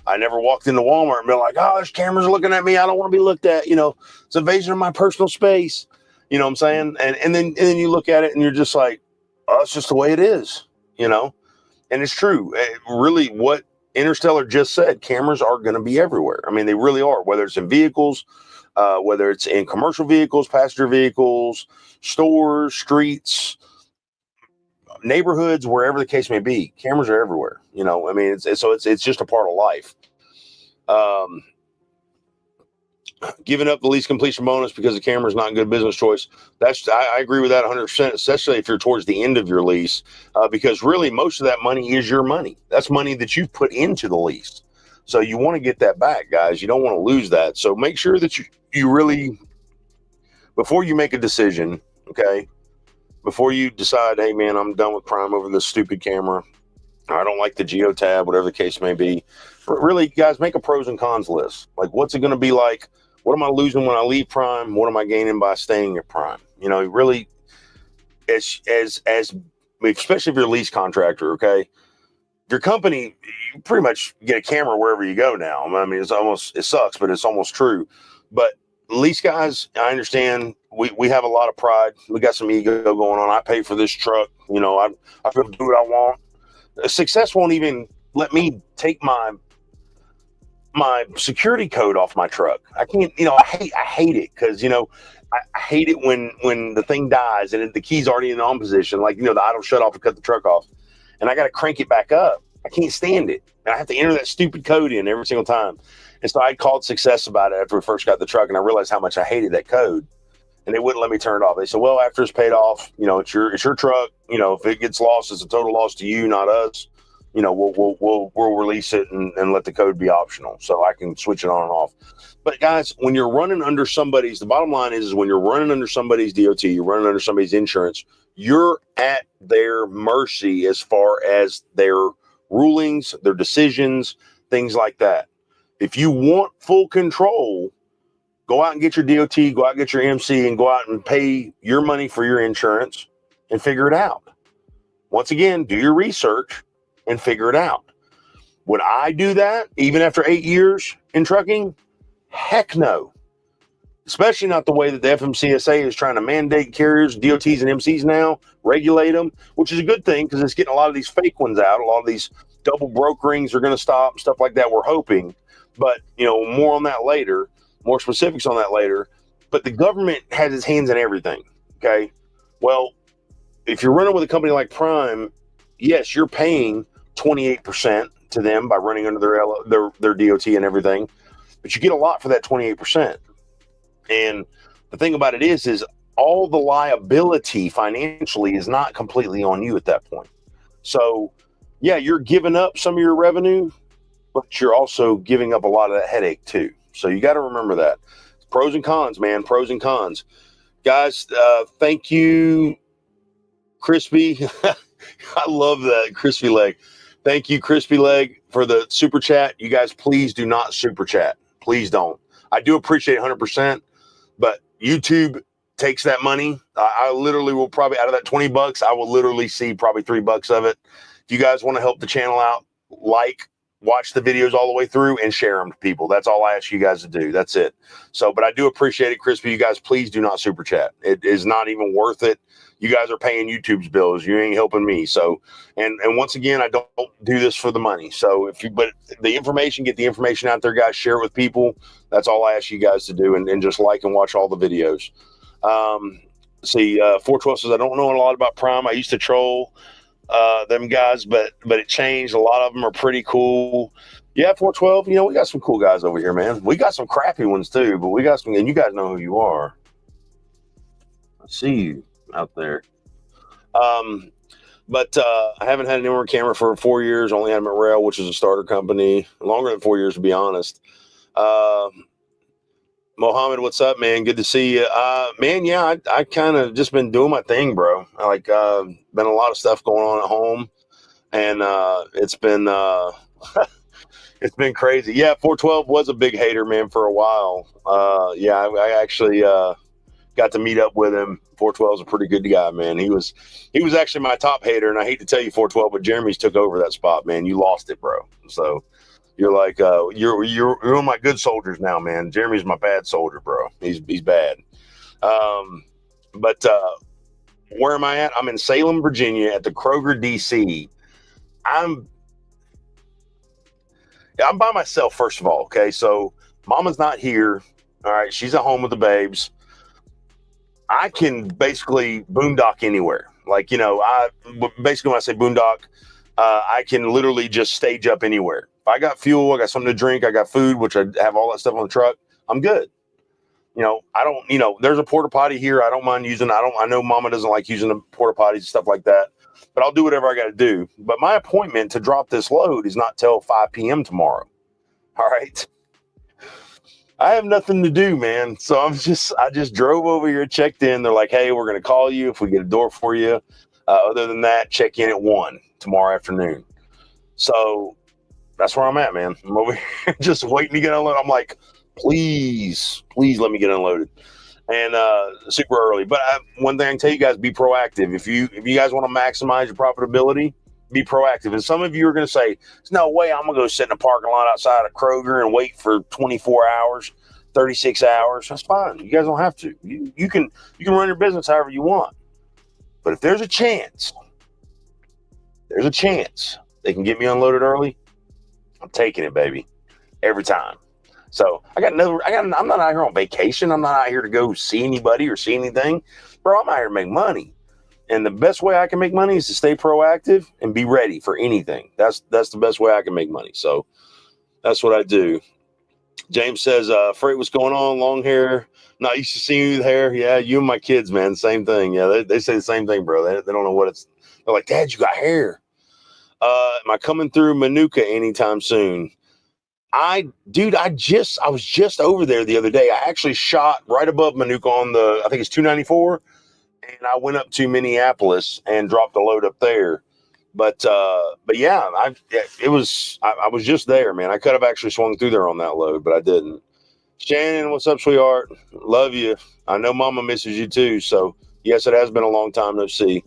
I never walked into Walmart and been like, oh, there's cameras looking at me. I don't want to be looked at. It's invasion of my personal space. You know what I'm saying? And then you look at it and you're just like, oh, it's just the way it is, And it's true. Really, what Interstellar just said, cameras are going to be everywhere. I mean, they really are, whether it's in vehicles, whether it's in commercial vehicles, passenger vehicles, stores, streets, neighborhoods, wherever the case may be. Cameras are everywhere. I mean, it's just a part of life. Giving up the lease completion bonus because the camera is not a good business choice. I agree with that 100%, especially if you're towards the end of your lease, because really most of that money is your money. That's money that you've put into the lease. So you want to get that back, guys. You don't want to lose that. So make sure that you really, before you make a decision, okay, before you decide, hey, man, I'm done with Prime over this stupid camera. I don't like the geotab, whatever the case may be. Really, guys, make a pros and cons list. Like, what's it going to be like? What am I losing when I leave Prime? What am I gaining by staying at Prime? Really, especially if you're a lease contractor, okay? Your company, you pretty much get a camera wherever you go now. I mean, it sucks, but it's almost true. But lease guys, I understand we have a lot of pride. We got some ego going on. I pay for this truck. You know, I feel do what I want. Success won't even let me take my security code off my truck. I can't, you know, I hate it because, you know, I hate it when the thing dies and the key's already in the on position, like, you know, the idle shut off to cut the truck off, and I got to crank it back up. I can't stand it. And I have to enter that stupid code in every single time. And so I called Success about it after we first got the truck, and I realized how much I hated that code, and they wouldn't let me turn it off. They said, well, after it's paid off, you know, it's your truck. You know, if it gets lost, it's a total loss to you, not us. You know, we'll release it and let the code be optional, so I can switch it on and off. But guys, when you're running under somebody's, the bottom line is when you're running under somebody's DOT, you're running under somebody's insurance, you're at their mercy as far as their rulings, their decisions, things like that. If you want full control, go out and get your DOT, go out and get your MC, and go out and pay your money for your insurance and figure it out. Once again, do your research and figure it out. Would I do that even after 8 years in trucking? Heck no. Especially not the way that the FMCSA is trying to mandate carriers, DOTs, and MCs now, regulate them, which is a good thing because it's getting a lot of these fake ones out. A lot of these double brokerings are going to stop, stuff like that, we're hoping. But, you know, more on that later, more specifics on that later. But the government has its hands in everything, okay? Well, if you're running with a company like Prime, yes, you're paying 28% to them by running under their DOT and everything, but you get a lot for that 28%. And the thing about it is all the liability financially is not completely on you at that point. So, yeah, you're giving up some of your revenue, but you're also giving up a lot of that headache too. So you got to remember that. Pros and cons, man. Pros and cons. Guys, thank you, Crispy. I love that, Crispy Leg. Thank you, Crispy Leg, for the super chat. You guys, please do not super chat. Please don't. I do appreciate 100%, but YouTube takes that money. I literally will probably, out of that $20, I will literally see probably $3 of it. If you guys want to help the channel out, watch the videos all the way through and share them to people. That's all I ask you guys to do. That's it. So, but I do appreciate it, Crispy. You guys, please do not super chat. It is not even worth it. You guys are paying YouTube's bills. You ain't helping me. So, and once again, I don't do this for the money. So but the information, get the information out there, guys, share it with people. That's all I ask you guys to do. And just like and watch all the videos. 412 says, I don't know a lot about Prime. I used to troll them guys, but it changed. A lot of them are pretty cool. Yeah, 412, you know, we got some cool guys over here, man. We got some crappy ones too, but we got some, and you guys know who you are. I see you out there. But I haven't had an inward camera for 4 years. Only had them at Rail, which is a starter company. Longer than 4 years, to be honest. Mohammed, what's up, man? Good to see you. Man, yeah, I kind of just been doing my thing, bro. Been a lot of stuff going on at home, and it's been it's been crazy. Yeah, 412 was a big hater, man, for a while. Yeah, I actually got to meet up with him. 412 is a pretty good guy, man. He was actually my top hater, and I hate to tell you, 412, but Jeremy's took over that spot, man. You lost it, bro. So you're like you're one of my good soldiers now, man. Jeremy's my bad soldier, bro. He's bad. But where am I at? I'm in Salem, Virginia, at the Kroger DC. I'm by myself, first of all. Okay, so Mama's not here. All right, she's at home with the babes. I can basically boondock anywhere. Like, you know, basically when I say boondock, I can literally just stage up anywhere. If I got fuel, I got something to drink, I got food, which I have all that stuff on the truck, I'm good. You know, I don't, you know, there's a porta potty here. I don't mind using. I know Mama doesn't like using the porta potties and stuff like that, but I'll do whatever I got to do. But my appointment to drop this load is not till 5 p.m. tomorrow. All right. I have nothing to do, man. So I just drove over here, checked in. They're like, hey, we're going to call you if we get a door for you. Other than that, check in at 1 tomorrow afternoon. So that's where I'm at, man. I'm over here just waiting to get unloaded. I'm like, please let me get unloaded. And super early. But one thing I can tell you guys, be proactive. If you guys want to maximize your profitability, be proactive. And some of you are going to say, there's no way I'm going to go sit in a parking lot outside of Kroger and wait for 24 hours. 36 hours. That's fine. You guys don't have to. You can run your business however you want. But if there's a chance they can get me unloaded early, I'm taking it, baby, every time. So I'm not out here on vacation. I'm not out here to go see anybody or see anything. Bro, I'm out here to make money. And the best way I can make money is to stay proactive and be ready for anything. That's the best way I can make money. So that's what I do. James says, Freight, what's going on? Long hair. Not used to seeing you with hair. Yeah, you and my kids, man. Same thing. Yeah, they say the same thing, bro. They don't know what it's. They're like, Dad, you got hair. Am I coming through Manuka anytime soon? I was just over there the other day. I actually shot right above Manuka on I think it's 294, and I went up to Minneapolis and dropped a load up there. But yeah, I was just there, man. I could have actually swung through there on that load, but I didn't. Shannon, what's up, sweetheart? Love you. I know Mama misses you too. So yes, it has been a long time no see.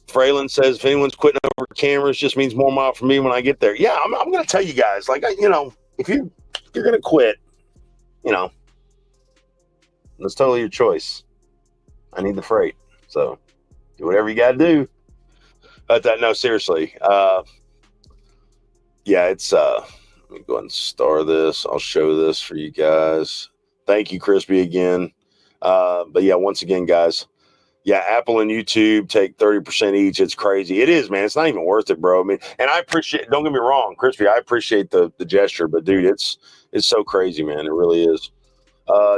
Fralin says, if anyone's quitting over cameras, just means more mile for me when I get there. Yeah, I'm going to tell you guys, like, if you're going to quit, that's totally your choice. I need the freight. So do whatever you got to do. But no, seriously. Yeah, it's, let me go ahead and star this. I'll show this for you guys. Thank you, Crispy, again. But yeah, once again, guys, yeah, Apple and YouTube take 30% each. It's crazy. It is, man. It's not even worth it, bro. I mean, and I appreciate, don't get me wrong, Crispy, I appreciate the gesture, but dude, it's so crazy, man. It really is.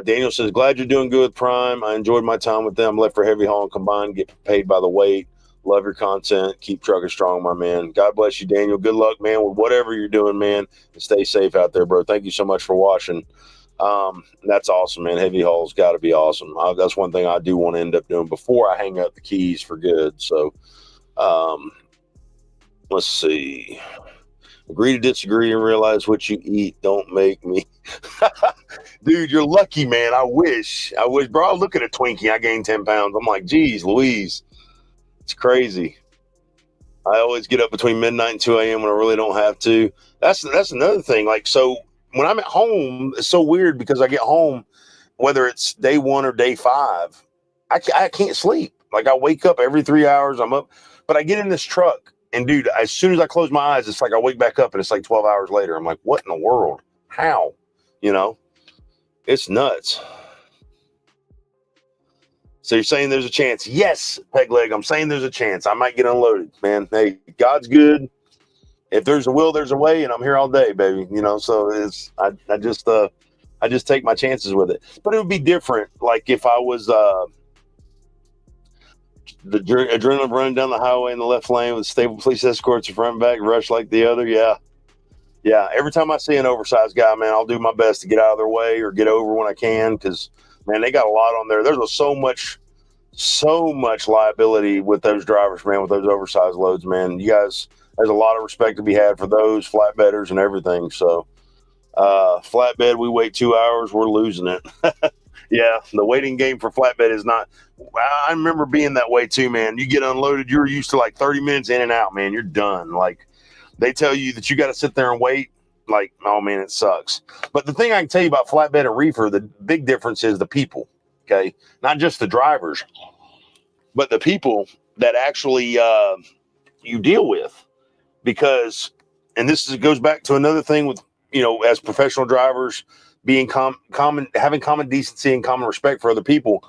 Daniel says, glad you're doing good with Prime. I enjoyed my time with them. Left for heavy haul and combined, get paid by the weight. Love your content. Keep trucking strong, my man. God bless you, Daniel. Good luck, man, with whatever you're doing, man. And stay safe out there, bro. Thank you so much for watching. That's awesome, man. Heavy haul's got to be awesome. That's one thing I do want to end up doing before I hang up the keys for good. So, let's see. Agree to disagree and realize what you eat don't make me. Dude, you're lucky, man. I wish, bro. I look at a Twinkie. I gained 10 pounds. I'm like, geez, Louise. It's crazy. I always get up between midnight and 2 a.m. when I really don't have to. That's another thing. Like, so when I'm at home, it's so weird because I get home, whether it's day 1 or day 5, I can't sleep. Like, I wake up every 3 hours. I'm up, but I get in this truck, and dude, as soon as I close my eyes, it's like I wake back up, and it's like 12 hours later. I'm like, what in the world? How? It's nuts. So you're saying there's a chance? Yes, Pegleg. I'm saying there's a chance. I might get unloaded, man. Hey, God's good. If there's a will, there's a way, and I'm here all day, baby. So I just take my chances with it. But it would be different, like if I was the adrenaline running down the highway in the left lane with stable police escorts in front and back, rush like the other. Yeah. Every time I see an oversized guy, man, I'll do my best to get out of their way or get over when I can, because man, they got a lot on there. There's so much liability with those drivers, man, with those oversized loads, man. You guys, there's a lot of respect to be had for those flatbedders and everything. So, flatbed, we wait 2 hours, we're losing it. Yeah, the waiting game for flatbed is not. I remember being that way too, man. You get unloaded, you're used to like 30 minutes in and out, man. You're done. Like, they tell you that you got to sit there and wait. Like, oh man, it sucks. But the thing I can tell you about flatbed and reefer, the big difference is the people. Okay, not just the drivers, but the people that actually you deal with. Because, and goes back to another thing with, as professional drivers, being having common decency and common respect for other people.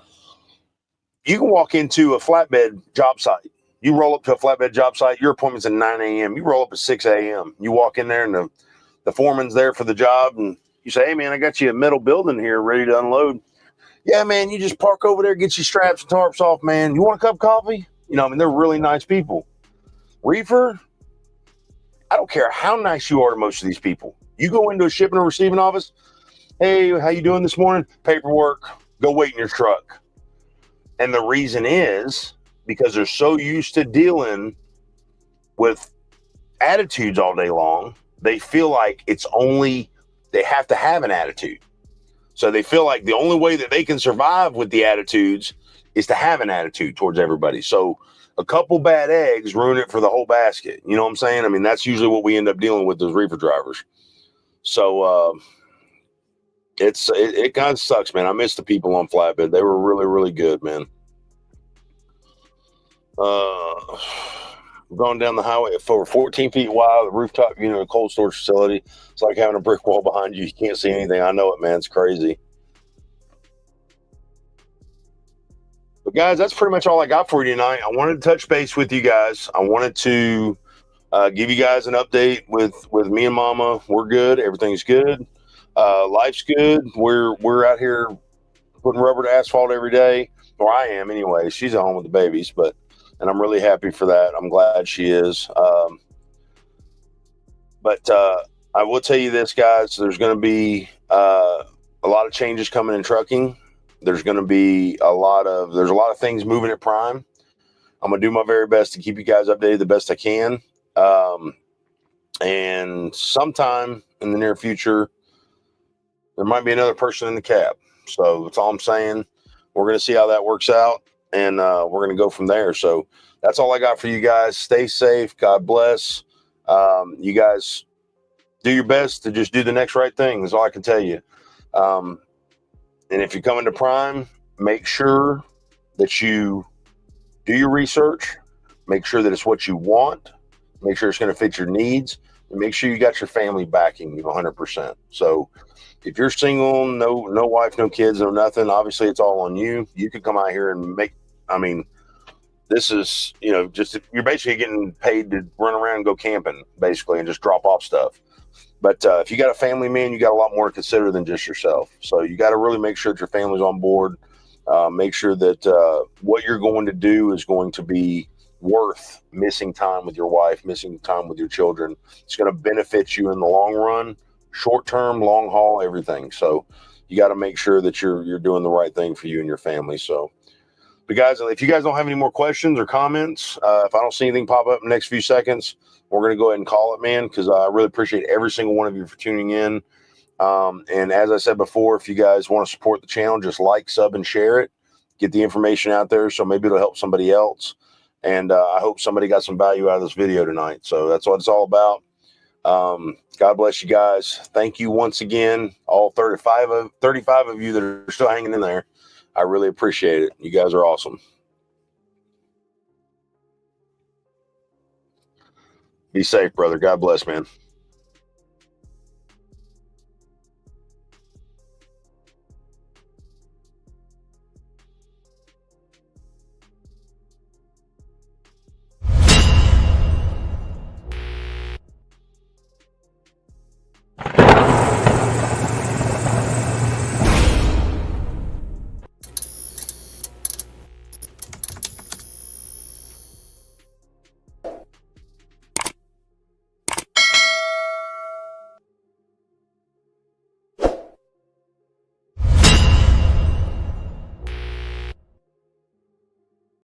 You can walk into a flatbed job site. You roll up to a flatbed job site, your appointment's at 9 a.m. You roll up at 6 a.m. You walk in there and the foreman's there for the job, and you say, hey, man, I got you a metal building here ready to unload. Yeah, man, you just park over there, get your straps and tarps off, man. You want a cup of coffee? They're really nice people. Reefer, I don't care how nice you are to most of these people. You go into a shipping or receiving office, hey, how you doing this morning? Paperwork, go wait in your truck. And the reason is because they're so used to dealing with attitudes all day long, they feel like they have to have an attitude. So they feel like the only way that they can survive with the attitudes is to have an attitude towards everybody. So a couple bad eggs ruin it for the whole basket. You know what I'm saying? I mean, that's usually what we end up dealing with, those reefer drivers. So, It kind of sucks, man. I miss the people on flatbed. They were really, really good, man. Going down the highway for over 14 feet wide, the rooftop unit, a cold storage facility. It's like having a brick wall behind you. You can't see anything. I know it, man. It's crazy. But guys, that's pretty much all I got for you tonight. I wanted to touch base with you guys. I wanted to give you guys an update with me and Mama. We're good. Everything's good. Life's good. We're out here putting rubber to asphalt every day. Or I am anyway. She's at home with the babies, and I'm really happy for that. I'm glad she is. But I will tell you this, guys. There's going to be a lot of changes coming in trucking. There's going to be a lot of things moving at Prime. I'm going to do my very best to keep you guys updated the best I can. And sometime in the near future, there might be another person in the cab. So that's all I'm saying. We're going to see how that works out, and we're going to go from there. So that's all I got for you guys. Stay safe. God bless. You guys do your best to just do the next right thing. That's all I can tell you. And if you're coming to Prime, make sure that you do your research. Make sure that it's what you want. Make sure it's going to fit your needs. And make sure you got your family backing you 100%. So if you're single, no wife, no kids, no nothing, obviously it's all on you. You could come out here and this is, just you're basically getting paid to run around and go camping, basically, and just drop off stuff. But if you got a family, man, you got a lot more to consider than just yourself. So you got to really make sure that your family's on board. Make sure that what you're going to do is going to be worth missing time with your wife, missing time with your children. It's going to benefit you in the long run, short term, long haul, everything. So you got to make sure that you're doing the right thing for you and your family. So, but guys, if you guys don't have any more questions or comments, if I don't see anything pop up in the next few seconds, we're going to go ahead and call it, man, because I really appreciate every single one of you for tuning in. And as I said before, if you guys want to support the channel, just like, sub, and share it. Get the information out there so maybe it'll help somebody else. And I hope somebody got some value out of this video tonight. So that's what it's all about. God bless you guys. Thank you once again, all 35 of you that are still hanging in there. I really appreciate it. You guys are awesome. Be safe, brother. God bless, man.